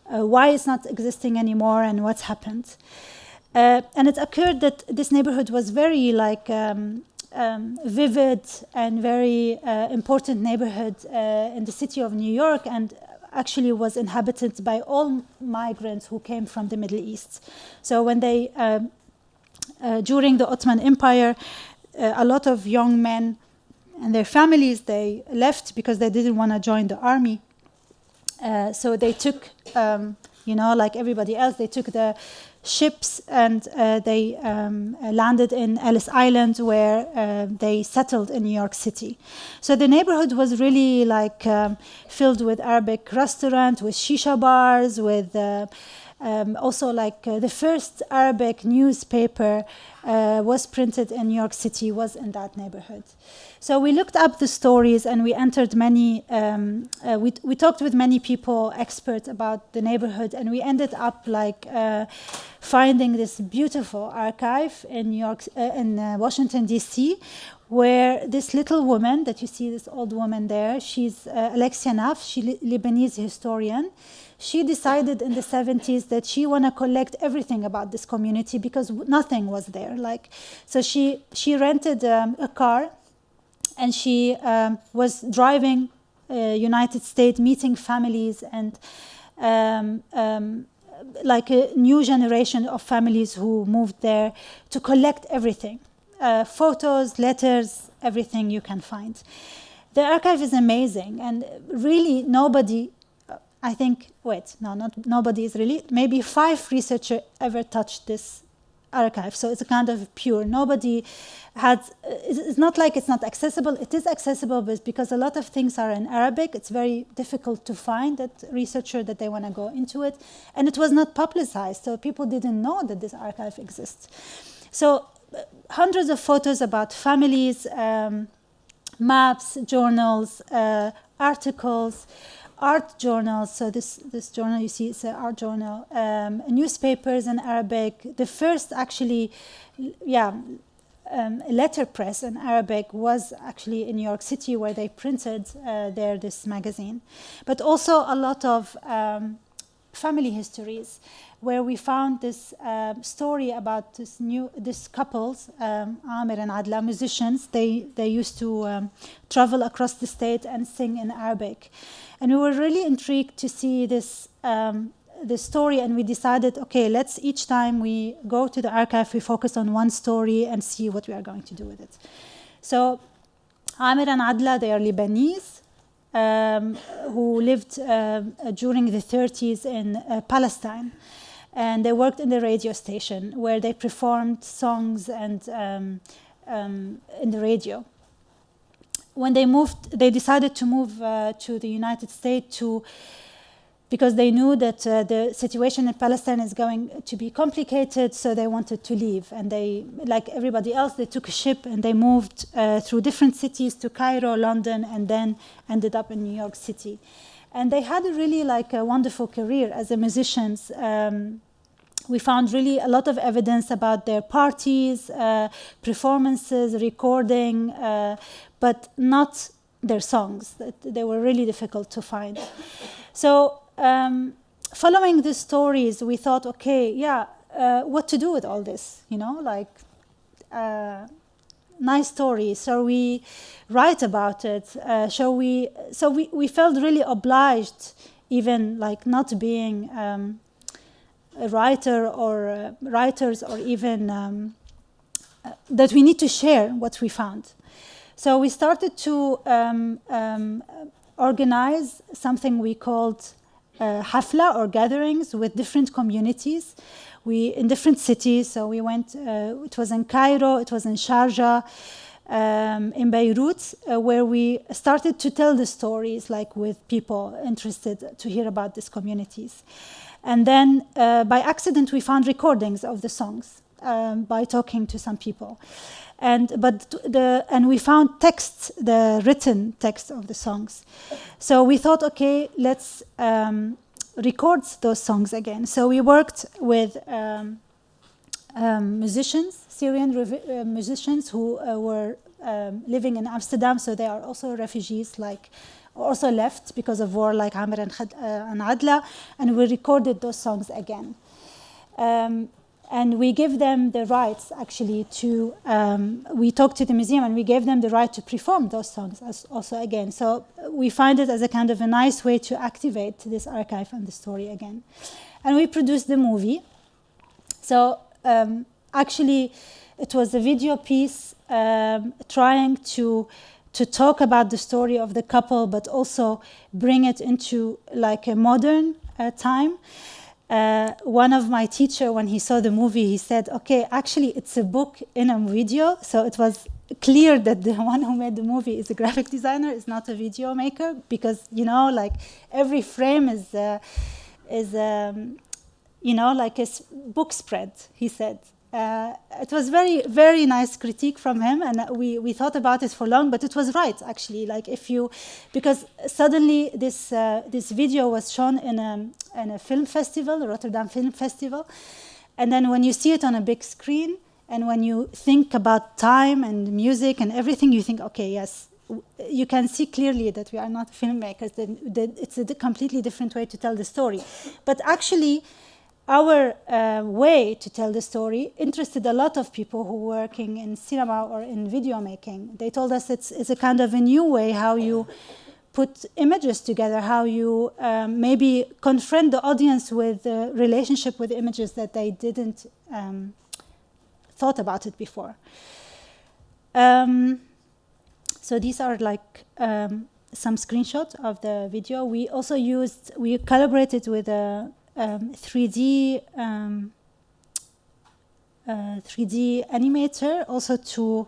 Speaker 2: why it's not existing anymore, and what's happened. And it occurred that this neighborhood was very like vivid and very important neighborhood in the city of New York, and actually was inhabited by all migrants who came from the Middle East. So when they, during the Ottoman Empire, a lot of young men and their families, they left because they didn't want to join the army. So they took, like everybody else, they took the ships and they landed in Ellis Island, where they settled in New York City. So the neighborhood was really like filled with Arabic restaurants, with shisha bars, with also like the first Arabic newspaper was printed in New York City, was in that neighborhood. So we looked up the stories, and we entered many, we talked with many people, experts about the neighborhood, and we ended up like finding this beautiful archive in New York, in Washington, D.C., where this little woman that you see, this old woman there, she's Alexia Naf, she's Lebanese historian. She decided in the 70s that she want to collect everything about this community because nothing was there. Like, so she rented a car, and she was driving United States, meeting families, and like a new generation of families who moved there to collect everything. Photos, letters, everything you can find. The archive is amazing, and really nobody, nobody is really, maybe 5 researchers ever touched this archive, so it's a kind of pure. Nobody had, it's not like it's not accessible, it is accessible, but because a lot of things are in Arabic, it's very difficult to find that researcher that they want to go into it, and it was not publicized, so people didn't know that this archive exists. So hundreds of photos about families, maps, journals, articles, art journals. So this journal you see, it's an art journal. Newspapers in Arabic. The first actually, letterpress in Arabic was actually in New York City, where they printed this magazine. But also a lot of family histories, where we found this story about this couples, Amir and Adla, musicians. They used to travel across the state and sing in Arabic. And we were really intrigued to see this story, and we decided, okay, let's, each time we go to the archive, we focus on one story and see what we are going to do with it. So Amir and Adla, they are Lebanese, who lived during the 30s in Palestine. And they worked in the radio station, where they performed songs and in the radio. When they moved, they decided to move to the United States because they knew that the situation in Palestine is going to be complicated, so they wanted to leave. And they, like everybody else, they took a ship and they moved through different cities to Cairo, London, and then ended up in New York City. And they had a really a wonderful career as musicians. We found really a lot of evidence about their parties, performances, recording, but not their songs. They were really difficult to find. So following these stories, we thought, okay, what to do with all this? Nice story. So we write about it. So we felt really obliged, even not being a writer or writers, or even that we need to share what we found. So we started to organize something we called hafla, or gatherings, with different communities. In different cities. So we went, it was in Cairo, it was in Sharjah, in Beirut, where we started to tell the stories, with people interested to hear about these communities. And then by accident, we found recordings of the songs by talking to some people. And we found texts, the written text of the songs. So we thought, okay, let's record those songs again. So we worked with musicians, Syrian musicians who were living in Amsterdam. So they are also refugees, also left because of war, like Amir and Adla, and we recorded those songs again. And we give them the rights, actually, to, we talked to the museum and we gave them the right to perform those songs also again. So we find it as a kind of a nice way to activate this archive and the story again. And we produced the movie. So actually, it was a video piece trying to talk about the story of the couple, but also bring it into a modern time. One of my teachers, when he saw the movie, he said, okay, actually it's a book in a video. So it was clear that the one who made the movie is a graphic designer, is not a video maker, because, every frame is like a book spread, he said. It was very, very nice critique from him, and we thought about it for long, but it was right, actually. Because suddenly this video was shown in a film festival, the Rotterdam Film Festival, and then when you see it on a big screen, and when you think about time and music and everything, you think, okay, yes, you can see clearly that we are not filmmakers, that it's a completely different way to tell the story. But actually, our way to tell the story interested a lot of people who were working in cinema or in video making. They told us it's a kind of a new way how you put images together, how you maybe confront the audience with the relationship with images that they didn't thought about it before. So these are some screenshots of the video. We also we collaborated with a 3D 3D animator, also to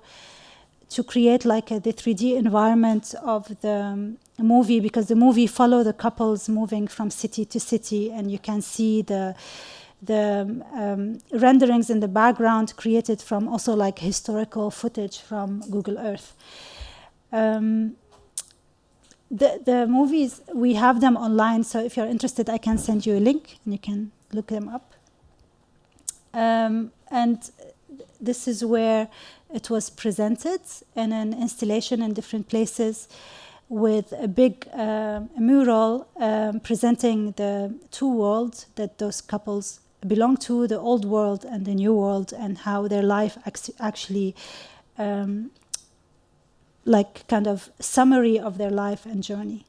Speaker 2: create like the 3D environment of the movie, because the movie follow the couples moving from city to city, and you can see the renderings in the background created from also like historical footage from Google Earth. The movies, we have them online, so if you're interested, I can send you a link and you can look them up. And this is where it was presented in an installation in different places with a big mural presenting the two worlds that those couples belong to, the old world and the new world, and how their life actually like kind of summary of their life and journey.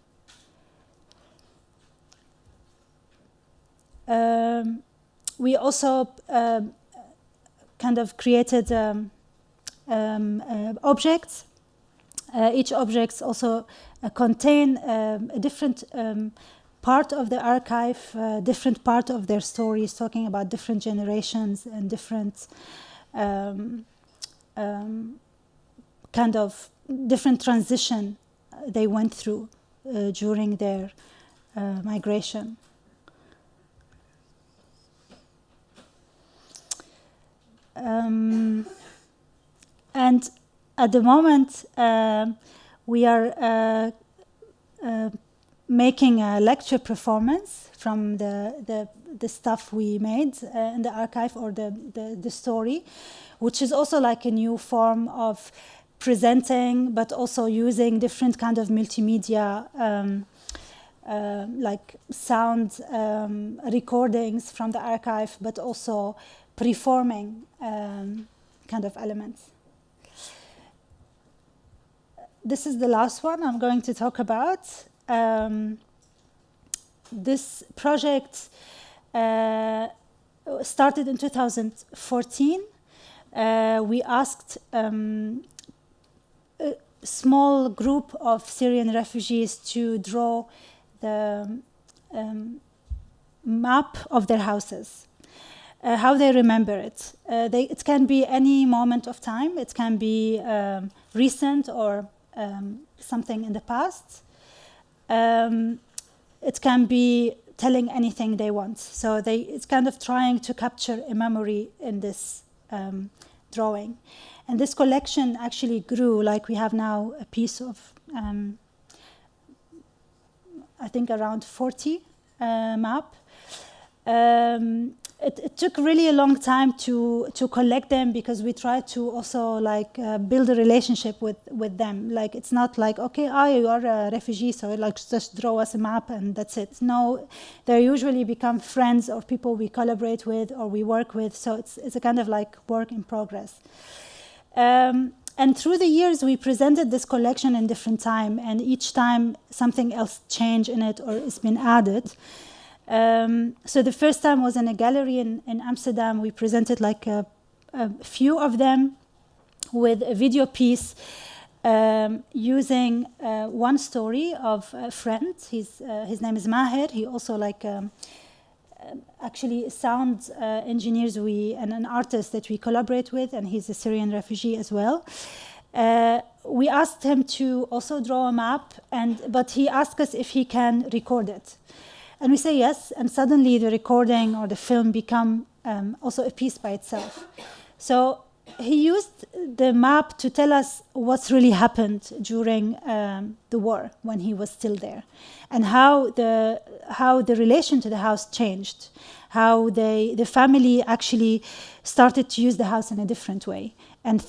Speaker 2: We also kind of created objects. Each object also contain a different part of the archive, different part of their stories, talking about different generations and different kind of different transition they went through during their migration. And at the moment, we are making a lecture performance from the stuff we made in the archive, or the story, which is also like a new form of presenting, but also using different kind of multimedia, like sound recordings from the archive, but also performing kind of elements. This is the last one I'm going to talk about. This project started in 2014. We asked a small group of Syrian refugees to draw the map of their houses, how they remember it. It can be any moment of time. It can be recent or something in the past. It can be telling anything they want. So it's kind of trying to capture a memory in this drawing. And this collection actually grew. Like, we have now a piece of, I think, around 40 map. It took really a long time to collect them, because we tried to also like build a relationship with them. Like, it's not like, okay, you are a refugee, so like just draw us a map and that's it. No, they usually become friends or people we collaborate with or we work with. So it's a kind of like work in progress. And through the years, we presented this collection in different time, and each time something else changed in it or it's been added. So the first time was in a gallery in Amsterdam. We presented like a few of them with a video piece using one story of a friend. His name is Maher. He also like actually sound engineers and an artist that we collaborate with, and he's a Syrian refugee as well. We asked him to also draw a map, but he asked us if he can record it. And we say yes, and suddenly the recording or the film become also a piece by itself. So he used the map to tell us what's really happened during the war, when he was still there, and how the relation to the house changed, how the family actually started to use the house in a different way, and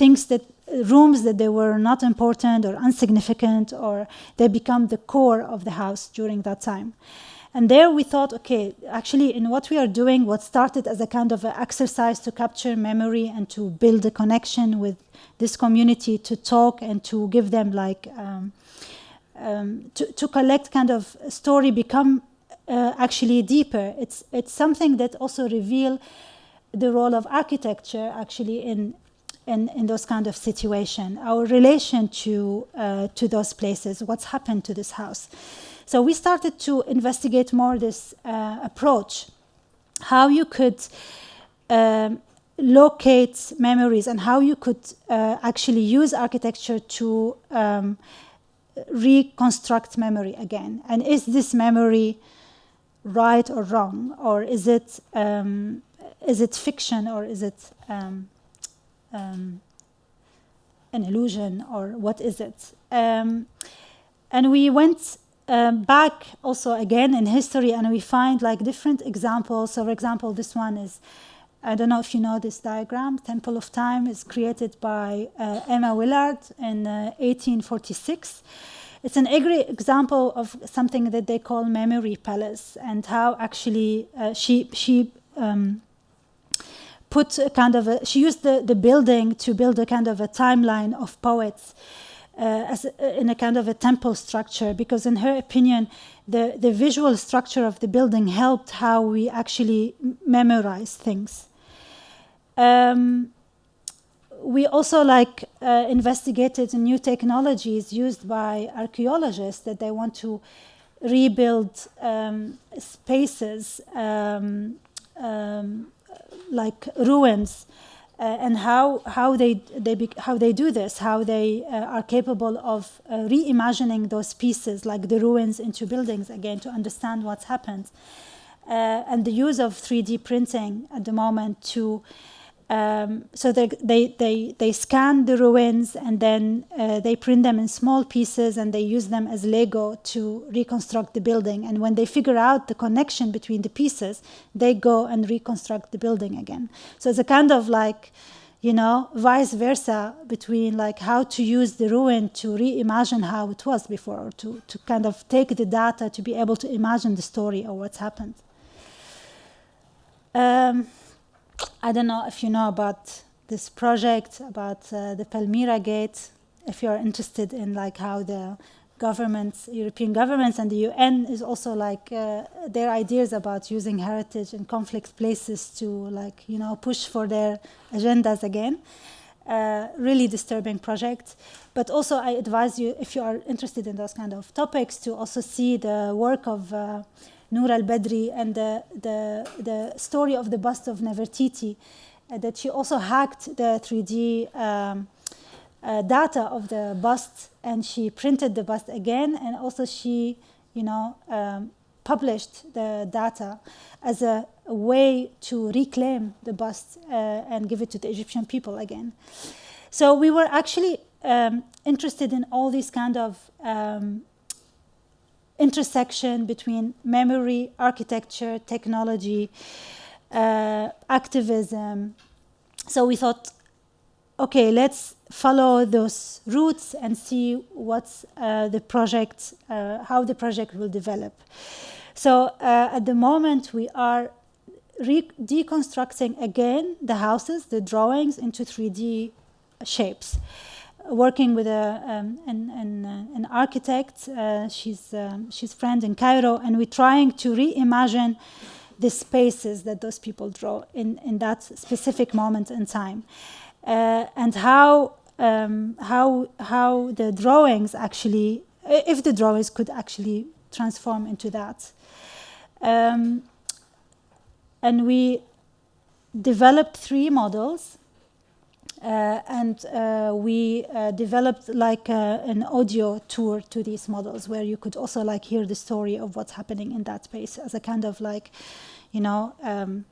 Speaker 2: rooms that they were not important or insignificant, or they become the core of the house during that time. And there we thought, okay, actually in what we are doing, what started as a kind of an exercise to capture memory and to build a connection with this community, to talk and to give them like, to collect kind of a story, become actually deeper. It's something that also reveal the role of architecture actually in those kind of situation, our relation to those places, what's happened to this house. So we started to investigate more this approach, how you could locate memories and how you could actually use architecture to reconstruct memory again. And is this memory right or wrong, or is it fiction, or is it an illusion, or what is it? And we went back also again in history, and we find like different examples. So for example, this one is, I don't know if you know this diagram, Temple of Time is created by Emma Willard in 1846. It's an great example of something that they call memory palace, and how actually she put a kind of she used the building to build a kind of a timeline of poets in a kind of a temple structure, because in her opinion, the visual structure of the building helped how we actually memorize things. We also investigated new technologies used by archaeologists that they want to rebuild spaces like ruins, and how they do this, how they are capable of reimagining those pieces like the ruins into buildings again to understand what's happened, and the use of 3D printing at the moment to so they scan the ruins, and then they print them in small pieces, and they use them as Lego to reconstruct the building. And when they figure out the connection between the pieces, they go and reconstruct the building again. So it's a kind of vice versa between how to use the ruin to reimagine how it was before, or to kind of take the data to be able to imagine the story or what's happened. I don't know if you know about this project, about the Palmyra Gate, if you're interested in how the governments, European governments and the UN is also their ideas about using heritage and conflict places to push for their agendas again. Really disturbing project. But also I advise you, if you are interested in those kind of topics, to also see the work of Noor al-Badri and the story of the bust of Nefertiti, that she also hacked the 3D data of the bust, and she printed the bust again, and also she, published the data as a way to reclaim the bust and give it to the Egyptian people again. So we were actually interested in all these kind of intersection between memory, architecture, technology, activism. So we thought, okay, let's follow those routes and see what's the project, how the project will develop. So at the moment we are deconstructing again the houses, the drawings into 3D shapes. Working with an architect, she's friend in Cairo, and we're trying to reimagine the spaces that those people draw in that specific moment in time, and how the drawings actually, if the drawings could actually transform into that, and we developed 3 models. And we developed an audio tour to these models, where you could also hear the story of what's happening in that space as a kind of an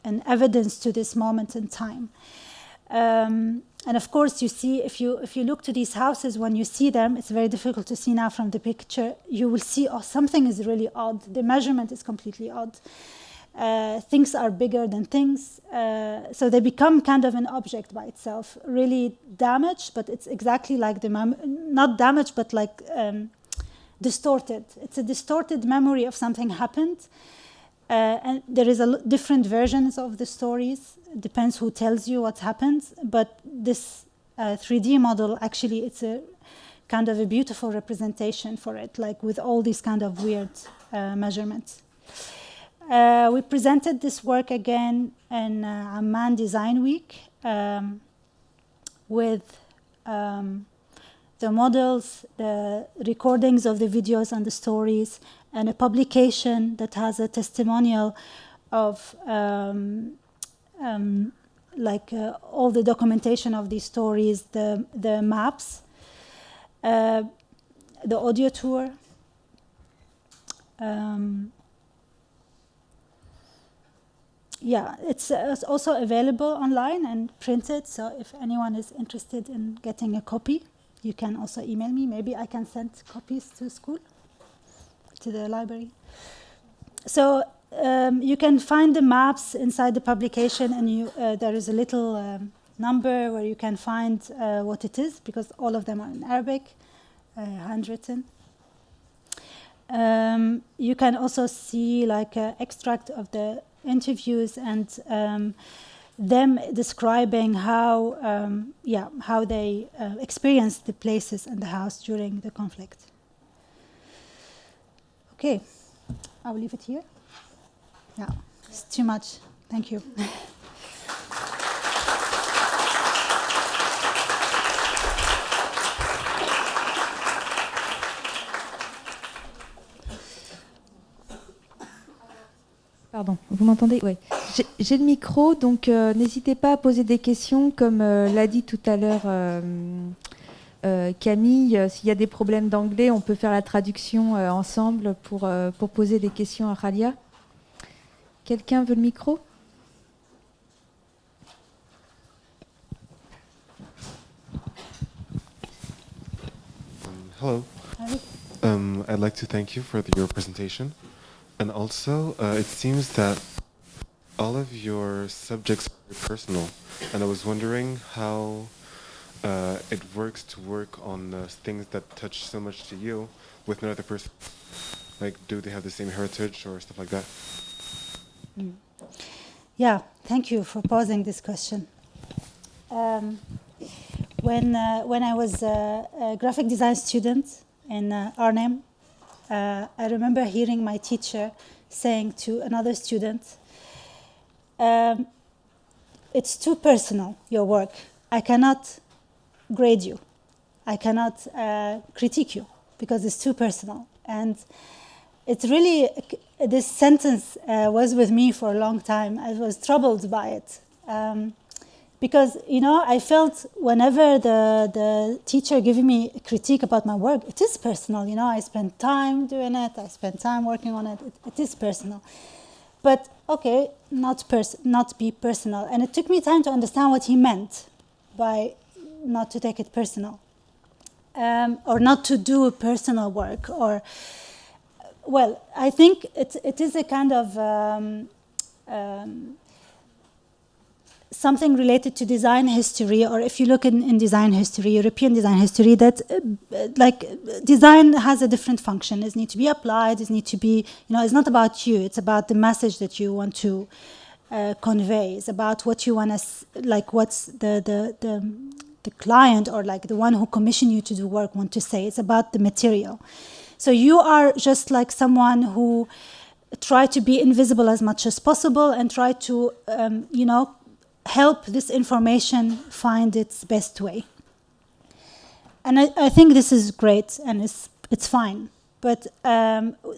Speaker 2: evidence to this moment in time. And of course, you see, if you look to these houses, when you see them, it's very difficult to see now from the picture. You will see, oh, something is really odd. The measurement is completely odd. Things are bigger than things, so they become kind of an object by itself, really damaged, but it's exactly like not damaged, but distorted. It's a distorted memory of something happened, and there is different versions of the stories. It depends who tells you what happened, but this 3D model, actually, it's a kind of a beautiful representation for it, with all these kind of weird measurements. We presented this work again in Amman Design Week with the models, the recordings of the videos and the stories, and a publication that has a testimonial of all the documentation of these stories, the maps, the audio tour. Yeah, it's also available online and printed, so if anyone is interested in getting a copy, you can also email me. Maybe I can send copies to school, to the library. So you can find the maps inside the publication, and there is a little number where you can find what it is, because all of them are in Arabic, handwritten. You can also see like an extract of the interviews and them describing how they experienced the places and the house during the conflict. Okay, I'll leave it here. Yeah, it's too much. Thank you.
Speaker 3: Pardon, vous m'entendez? Oui. J'ai le micro, donc n'hésitez pas à poser des questions, comme l'a dit tout à l'heure Camille. S'il y a des problèmes d'anglais, on peut faire la traduction ensemble pour poser des questions à Ghalia. Quelqu'un veut le micro?
Speaker 4: Hello. I'd like to thank you for your presentation. And also, it seems that all of your subjects are very personal. And I was wondering how it works to work on things that touch so much to you with another person. Like, do they have the same heritage or stuff like that?
Speaker 2: Yeah, thank you for posing this question. When I was a graphic design student in Arnhem, I remember hearing my teacher saying to another student, it's too personal, your work. I cannot grade you. I cannot critique you because it's too personal. And it's really, this sentence was with me for a long time. I was troubled by it. Because, you know, I felt whenever the teacher giving me a critique about my work, it is personal, you know, I spent time doing it, I spent time working on it, it is personal. But, okay, not be personal. And it took me time to understand what he meant by not to take it personal. Or not to do personal work, or, well, I think it is a kind of something related to design history, or if you look in design history, European design history, that like design has a different function. It needs to be applied, it needs to be, you know, it's not about you, it's about the message that you want to convey. It's about what you want to, like what's the client or like the one who commissioned you to do work want to say. It's about the material. So you are just like someone who try to be invisible as much as possible and try to, you know, help this information find its best way. And I think this is great and it's fine. But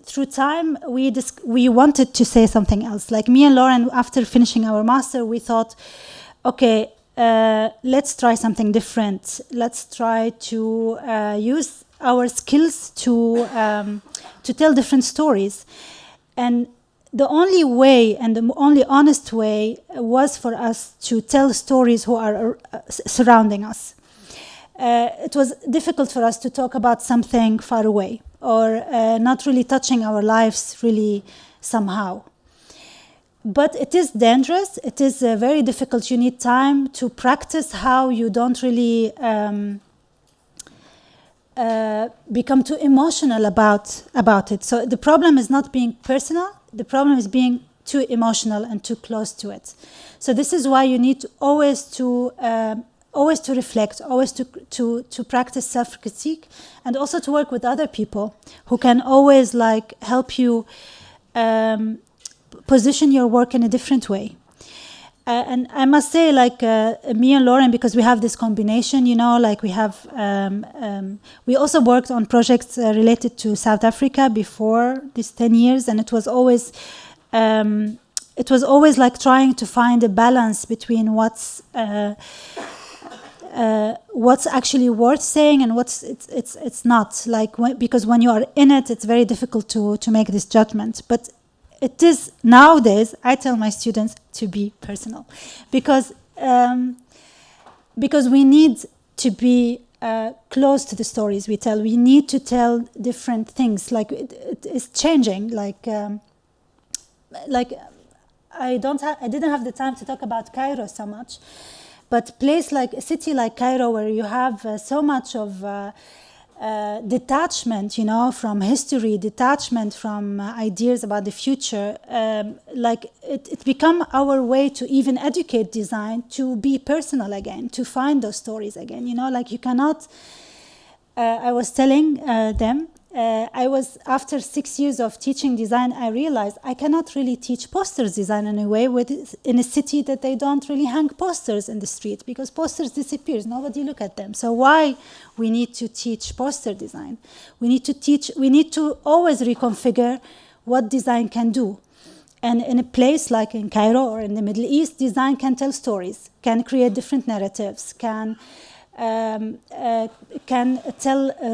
Speaker 2: through time, we wanted to say something else. Like me and Lauren, after finishing our master, we thought, okay, let's try something different. Let's try to use our skills to tell different stories. And the only way and the only honest way was for us to tell stories who are surrounding us. It was difficult for us to talk about something far away or not really touching our lives really somehow. But it is dangerous. It is very difficult. You need time to practice how you don't really become too emotional about it. So the problem is not being personal. The problem is being too emotional and too close to it. So this is why you need to always to reflect, always to practice self-critique, and also to work with other people who can always like help you position your work in a different way. And I must say, like me and Lauren, because we have this combination, you know, like we have, we also worked on projects related to South Africa before these 10 years, and it was always it was always like trying to find a balance between what's actually worth saying and what's it's not, like because when you are in it, it's very difficult to make this judgment. But it is nowadays, I tell my students to be personal, because we need to be close to the stories we tell. We need to tell different things. Like it is changing. Like I didn't have the time to talk about Cairo so much, but a city like Cairo, where you have so much of detachment, from history, detachment from ideas about the future, it become our way to even educate design, to be personal again, to find those stories again. You cannot. I was telling them. After 6 years of teaching design, I realized I cannot really teach posters design in a way in a city that they don't really hang posters in the street, because posters disappears, nobody look at them. So why we need to teach poster design? We need to always reconfigure what design can do. And in a place like in Cairo or in the Middle East, design can tell stories, can create different narratives, can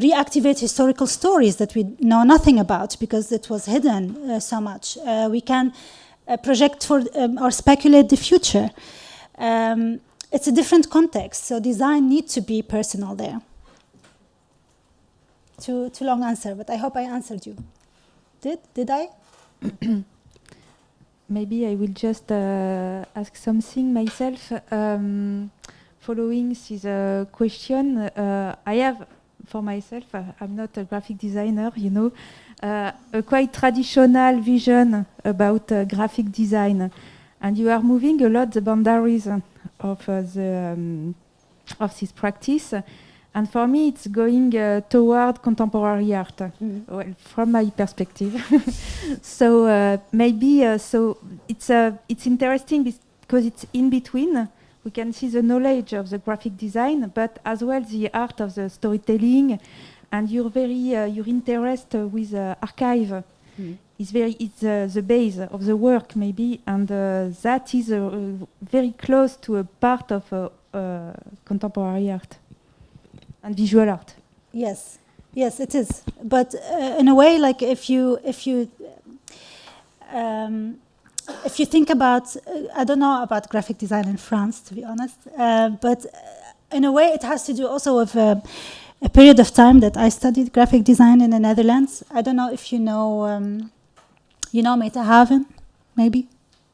Speaker 2: reactivate historical stories that we know nothing about because it was hidden so much. We can project for or speculate the future. It's a different context, so design needs to be personal there. Too long answer, but I hope I answered you. Did I?
Speaker 3: Maybe I will just ask something myself. Following this question, I have, for myself, I'm not a graphic designer, a quite traditional vision about graphic design, and you are moving a lot the boundaries of this practice. And for me, it's going toward contemporary art, well, from my perspective. So so it's interesting because it's in between. We can see the knowledge of the graphic design, but as well the art of the storytelling, and your interest with archive is the base of the work maybe, and that is very close to a part of contemporary art and visual art.
Speaker 2: Yes, it is. But in a way, like if you think about, I don't know about graphic design in France, to be honest, but in a way it has to do also with a period of time that I studied graphic design in the Netherlands. I don't know if you know Meta Haven, maybe,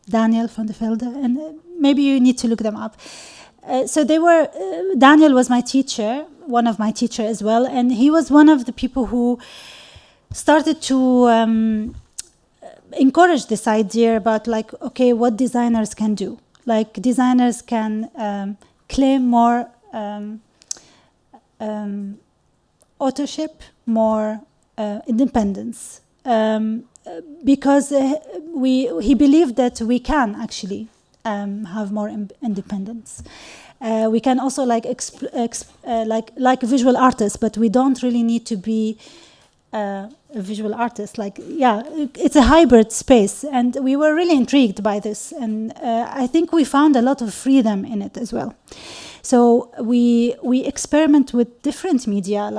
Speaker 2: Daniel van der Velde, and maybe you need to look them up. So Daniel was my teacher, one of my teachers as well, and he was one of the people who started to encourage this idea about what designers can do. Like designers can claim more authorship, more independence, because he believed that we can actually have more independence. We can also like visual artists, but we don't really need to be a visual artist. It's a hybrid space, and we were really intrigued by this, and I think we found a lot of freedom in it as well. So we experiment with different media,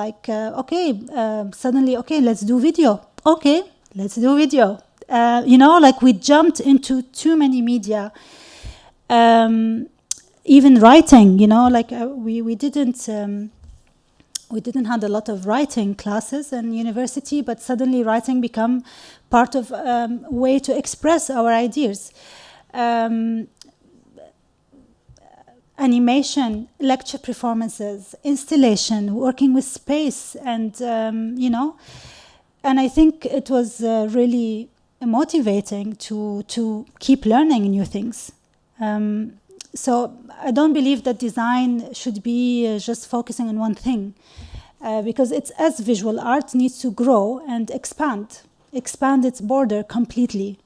Speaker 2: suddenly let's do video. Okay, let's do video. We jumped into too many media. Even writing, we didn't have a lot of writing classes in university, but suddenly writing became part of way to express our ideas. Animation, lecture performances, installation, working with space, and and I think it was really motivating to keep learning new things. So I don't believe that design should be just focusing on one thing, because it's as visual art needs to grow and expand its border completely.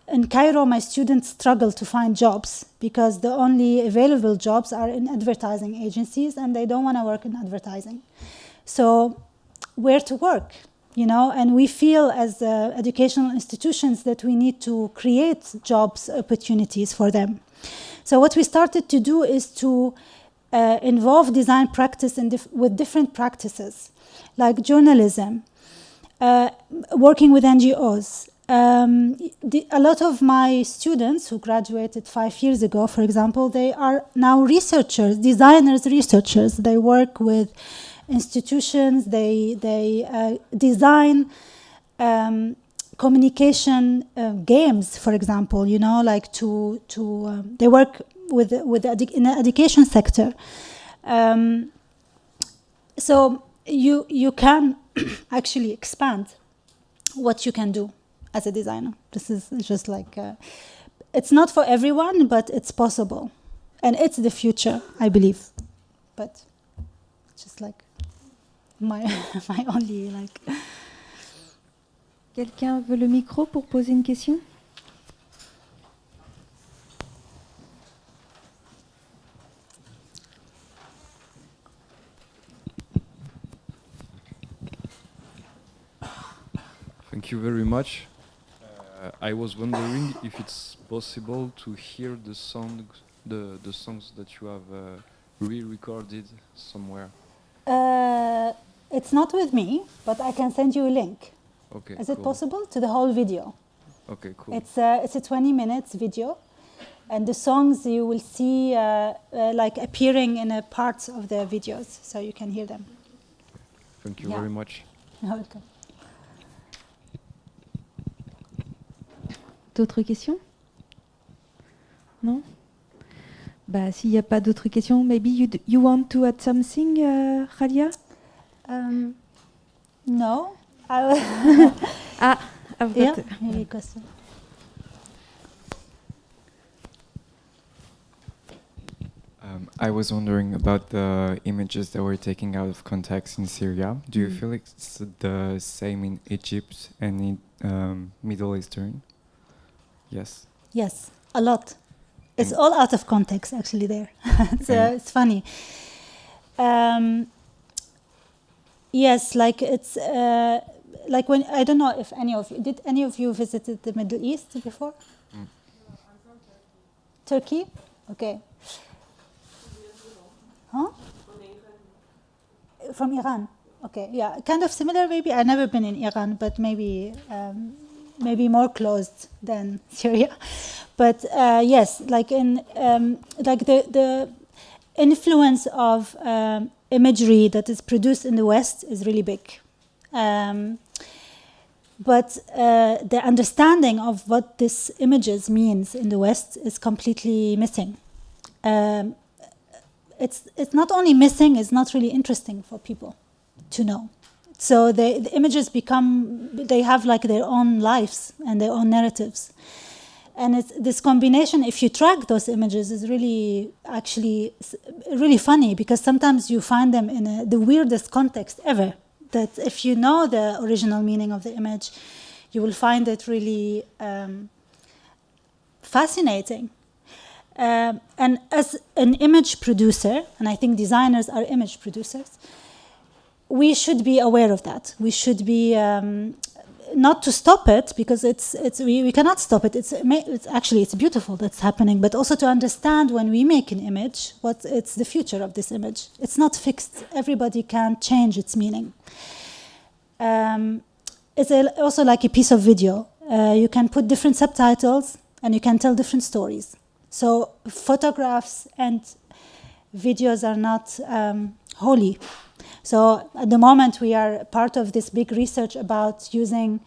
Speaker 2: In Cairo, my students struggle to find jobs because the only available jobs are in advertising agencies, and they don't want to work in advertising. So where to work? and we feel as educational institutions that we need to create jobs opportunities for them. So what we started to do is to involve design practice with different practices, like journalism, working with NGOs. A lot of my students who graduated 5 years ago, for example, they are now researchers, researchers. They work with institutions, they design communication games, for example, like they work in the education sector. So you can actually expand what you can do as a designer. This is just like, it's not for everyone, but it's possible. And it's the future, I believe. But just like my only like...
Speaker 3: Quelqu'un veut le micro pour poser une question?
Speaker 5: Thank you very much. I was wondering if it's possible to hear the songs that you have re-recorded somewhere.
Speaker 2: It's not with me, but I can send you a link.
Speaker 5: Okay.
Speaker 2: Is it possible to the whole video?
Speaker 5: Okay, cool.
Speaker 2: It's a 20 minutes video, and the songs you will see like appearing in a parts of the videos, so you can hear them.
Speaker 5: Thank you very much.
Speaker 2: You're welcome.
Speaker 3: D'autres questions? Non? Bah, s'il n'y a pas d'autres questions, maybe you want to add something, Ghalia?
Speaker 2: No.
Speaker 3: I've got
Speaker 2: maybe a question.
Speaker 6: I was wondering about the images that were taken out of context in Syria. Do you feel it's the same in Egypt and in Middle Eastern? Yes.
Speaker 2: Yes, a lot. It's all out of context, actually. There, it's funny. Yes, like it's like when I don't know if any of you visited the Middle East before? Turkey? Okay. Huh? From Iran. Okay, yeah, kind of similar maybe. I've never been in Iran, but maybe more closed than Syria. But yes, like in like the influence of imagery that is produced in the West is really big. But the understanding of what these images means in the West is completely missing. It's not only missing, it's not really interesting for people to know. So the images they have like their own lives and their own narratives. And it's this combination, if you track those images, is really actually really funny, because sometimes you find them in the weirdest context ever. That if you know the original meaning of the image, you will find it really fascinating. And as an image producer, and I think designers are image producers, we should be aware of that. We should be not to stop it, because we cannot stop it. It's beautiful that's happening, but also to understand when we make an image, it's the future of this image. It's not fixed. Everybody can change its meaning. It's also like a piece of video. You can put different subtitles and you can tell different stories. So photographs and videos are not holy. So at the moment we are part of this big research about using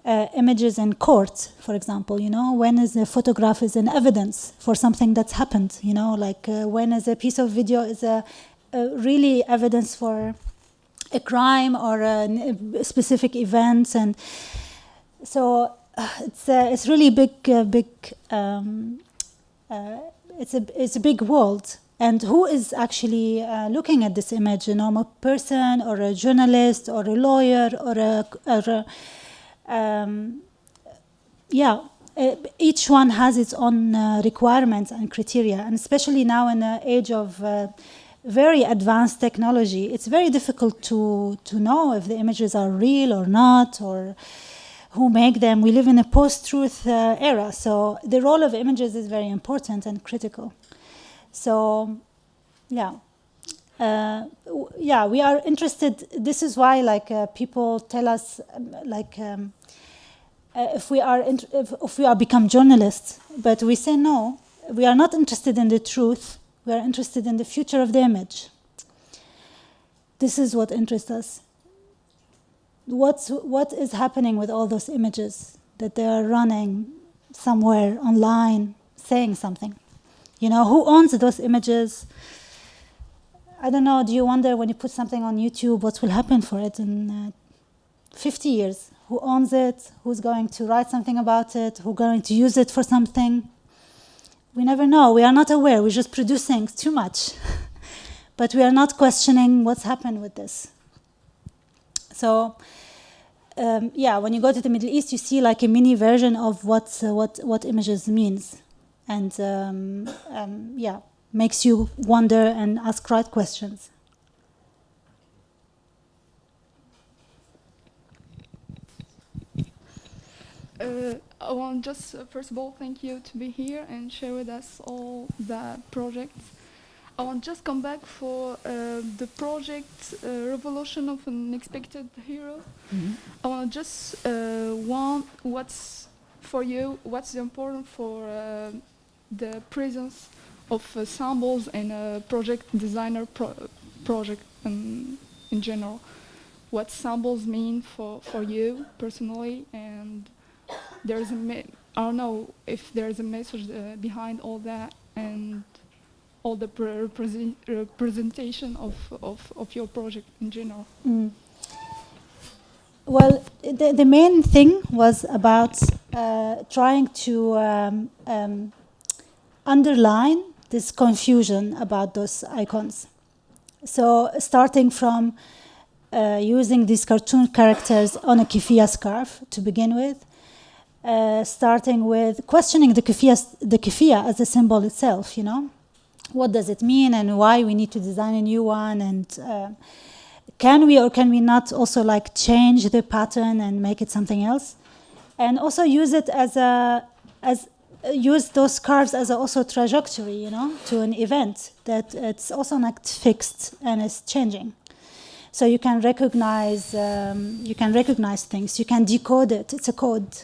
Speaker 2: images in court, for example, when is a photograph is an evidence for something that's happened, like when is a piece of video is a really evidence for a crime or a specific event. And so it's really it's a big world. And who is actually looking at this image? A normal person, or a journalist, or a lawyer, each one has its own requirements and criteria. And especially now in the age of very advanced technology, it's very difficult to know if the images are real or not, or who make them. We live in a post-truth era, so the role of images is very important and critical. So, yeah. Yeah, we are interested. This is why, people tell us, if we are become journalists, but we say no. We are not interested in the truth. We are interested in the future of the image. This is what interests us. What is happening with all those images that they are running somewhere online, saying something? Who owns those images? I don't know. Do you wonder when you put something on YouTube, what will happen for it in 50 years? Who owns it? Who's going to write something about it? Who's going to use it for something? We never know. We are not aware. We're just producing too much. But we are not questioning what's happened with this. So, when you go to the Middle East, you see like a mini version of what images means. And, makes you wonder and ask right questions.
Speaker 7: I want just, first of all, thank you to be here and share with us all the projects. I want just come back for the project Revolution of an Expected Hero. Mm-hmm. I want just what's for you, what's important for the presence of symbols and a project designer project in general. What symbols mean for you personally, and there's I don't know if there's a message behind all that and all the representation of your project in general. Mm.
Speaker 2: Well, the main thing was about trying to underline this confusion about those icons. So starting from using these cartoon characters on a keffiyeh scarf to begin with, starting with questioning the keffiyeh as a symbol itself, What does it mean and why we need to design a new one, and can we or can we not also change the pattern and make it something else? And also use it use those scarves as also trajectory, to an event that it's also not fixed and is changing. So you can recognize things. You can decode it. It's a code.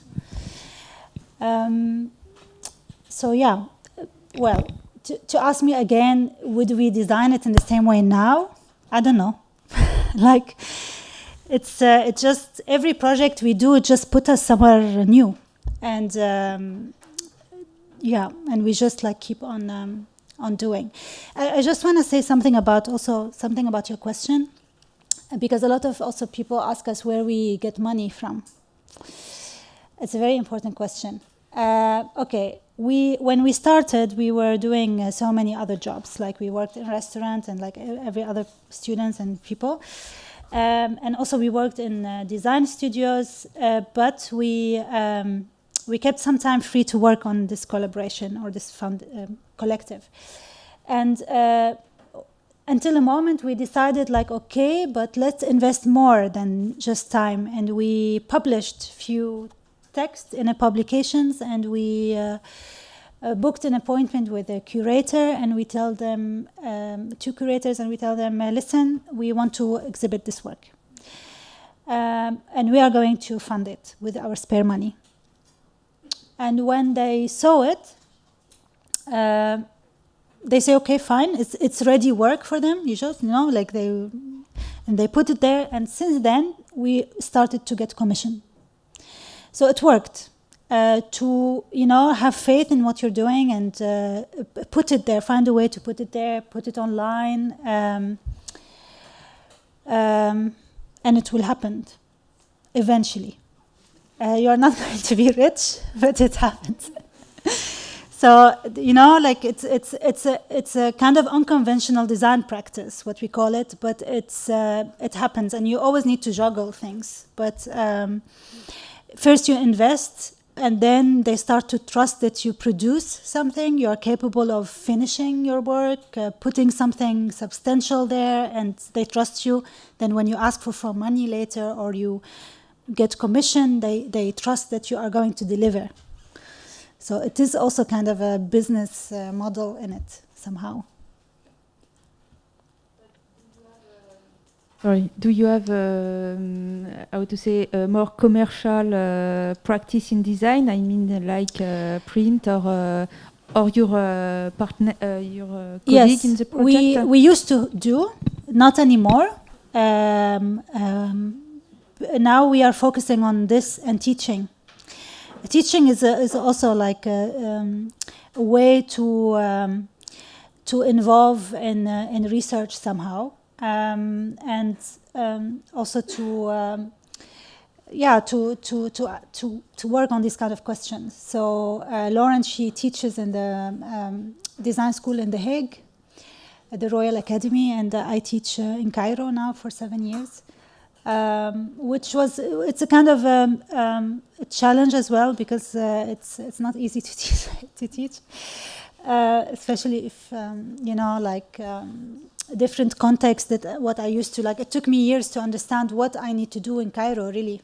Speaker 2: So yeah, well, to ask me again, would we design it in the same way now? I don't know. It's just every project we do just put us somewhere new, and and we just keep on doing. I just want to say something about your question, because a lot of also people ask us where we get money from. It's a very important question. Okay, when we started, we were doing so many other jobs. We worked in restaurants and every other students and people. And also we worked in design studios, but we kept some time free to work on this collaboration or this collective. And until a moment we decided okay, but let's invest more than just time. And we published few texts in publications, and we booked an appointment with a curator, and we tell them, two curators, and we tell them, listen, we want to exhibit this work. And we are going to fund it with our spare money. And when they saw it, they say, okay, fine, it's ready work for them. You just, and they put it there. And since then, we started to get commission. So it worked. To have faith in what you're doing and put it there, find a way to put it there, put it online, and it will happen eventually. You're not going to be rich, but it happens. So it's a kind of unconventional design practice, what we call it, but it happens, and you always need to juggle things. But first you invest. and then they start to trust that you produce something, you are capable of finishing your work, putting something substantial there, and they trust you. Then when you ask for money later or you get commission, they trust that you are going to deliver. So it is also kind of a business model in it somehow.
Speaker 3: Sorry, do you have, how to say, a more commercial practice in design? I mean, like print or your partner, your colleague in the project?
Speaker 2: We used to do, not anymore. Now we are focusing on this and teaching. Teaching is also like a way to involve in research somehow. And also to work on these kind of questions. So Lauren, she teaches in the design school in The Hague, at the Royal Academy, and I teach in Cairo now for 7 years, it's a kind of a challenge as well, because it's not easy to teach, especially if different context that what I used to like. It took me years to understand what I need to do in Cairo, really.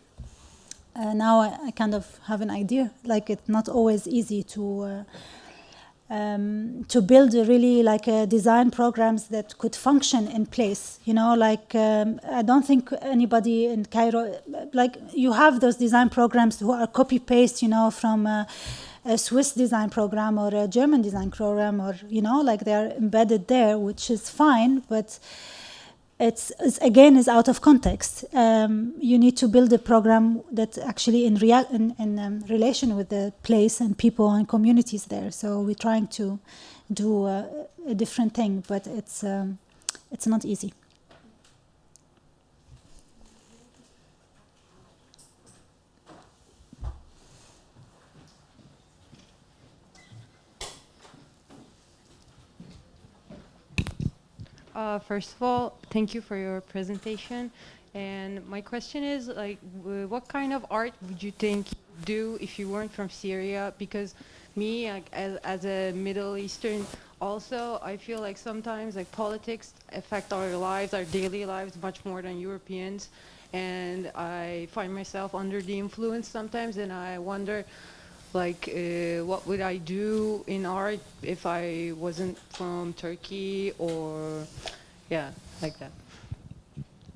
Speaker 2: Now I kind of have an idea. Like, it's not always easy to build really like design programs that could function in place. I don't think anybody in Cairo, like, you have those design programs who are copy-paste, from a Swiss design program or a German design program, or like they're embedded there, which is fine, but it's again is out of context. You need to build a program that actually in relation with the place and people and communities there. So we're trying to do a different thing, but it's not easy.
Speaker 8: First of all, thank you for your presentation. And my question is, like, what kind of art would you think you'd do if you weren't from Syria? Because me, like, as a Middle Eastern, also, I feel like sometimes like politics affect our lives, our daily lives, much more than Europeans. And I find myself under the influence sometimes, and I wonder, like, what would I do in art if I wasn't from Turkey, or, yeah, like that.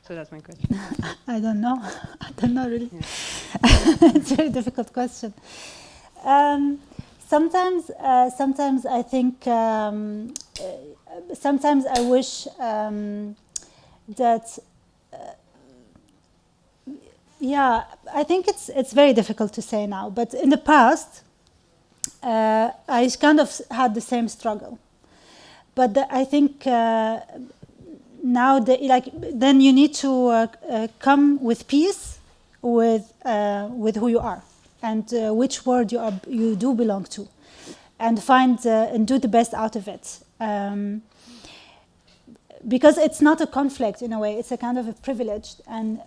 Speaker 8: So that's my question.
Speaker 2: I don't know. I don't know, really.
Speaker 8: Yeah.
Speaker 2: It's a very difficult question. Sometimes I think, sometimes I wish that, yeah, I think it's very difficult to say now, but in the past, I kind of had the same struggle. But I think now, then you need to come with peace with who you are, and which world you do belong to, and find and do the best out of it. Because it's not a conflict in a way; it's a kind of a privilege, and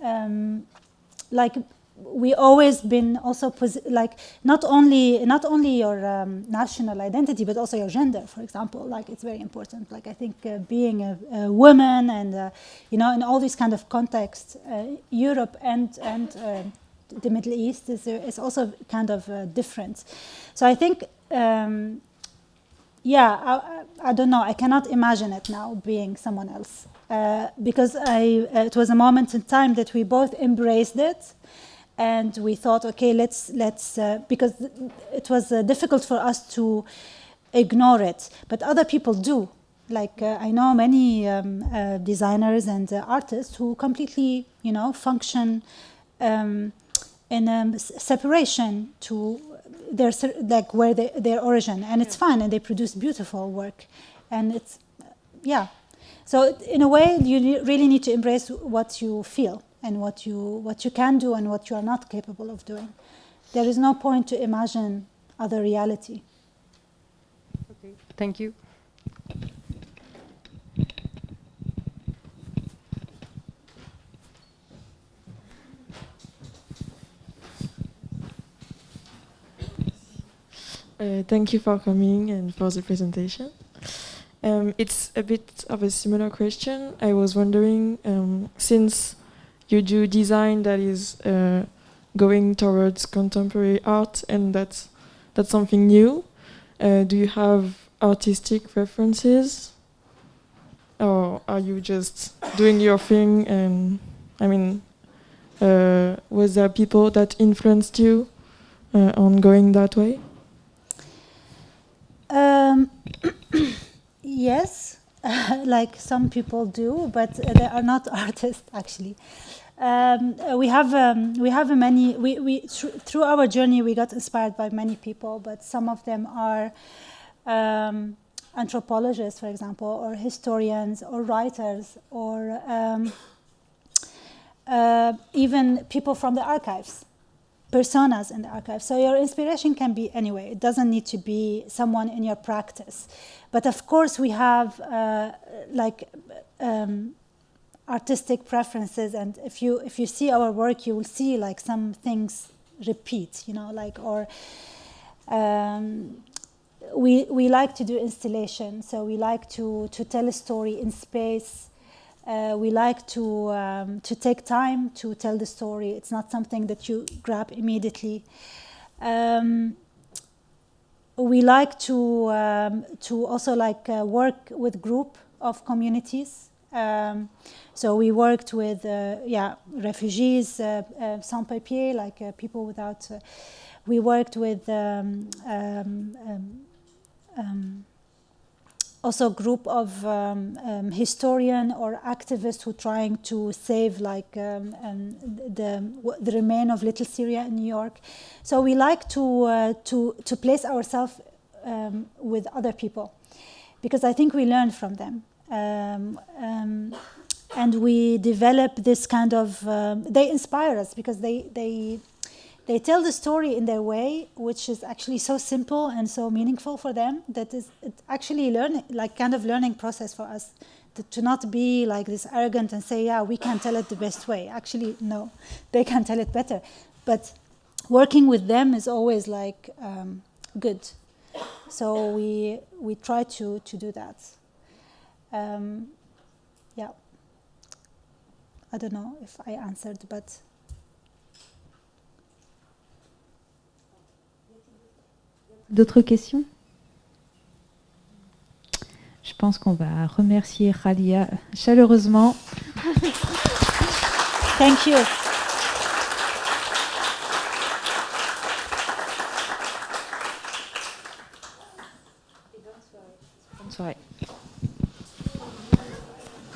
Speaker 2: like, we always been also like not only your national identity, but also your gender, for example. Like, it's very important. Like, I think being a woman and in all these kind of contexts, Europe and the Middle East is also kind of different. So I think, yeah, I don't know. I cannot imagine it now being someone else, because it was a moment in time that we both embraced it. And we thought, okay, let's because it was difficult for us to ignore it, but other people do. Like, I know many designers and artists who completely, function in separation to their their origin, and it's fine, and they produce beautiful work, and it's, yeah. So in a way, you really need to embrace what you feel, and what you can do and what you are not capable of doing. There is no point to imagine other reality.
Speaker 8: Okay, thank you.
Speaker 9: Thank you for coming and for the presentation. It's a bit of a similar question. I was wondering, since you do design that is going towards contemporary art, and that's something new, do you have artistic references, or are you just doing your thing? And I mean, was there people that influenced you on going that way?
Speaker 2: Yes, like some people do, but they are not artists actually. We have many. Through our journey, we got inspired by many people, but some of them are anthropologists, for example, or historians, or writers, or even people from the archives, personas in the archives. So your inspiration can be anyway. It doesn't need to be someone in your practice. But of course, we have artistic preferences, and if you see our work, you will see like some things repeat, you know, like, or we like to do installation, so we like to tell a story in space. We like to take time to tell the story. It's not something that you grab immediately. We like to also work with group of communities. So we worked with refugees, sans-papiers, like people without. We worked with also a group of historian or activists who trying to save the remain of Little Syria in New York. So we like to place ourselves with other people, because I think we learn from them. And we develop this kind of, they inspire us because they tell the story in their way, which is actually so simple and so meaningful for them that it's actually learning process for us to not be like this arrogant and say, yeah, we can tell it the best way. Actually, no, they can tell it better. But working with them is always like good. So we try to do that. Yeah, I don't know if I answered, but.
Speaker 3: D'autres questions? Je pense qu'on va remercier Ghalia chaleureusement.
Speaker 2: Thank you.
Speaker 3: Bonne soirée.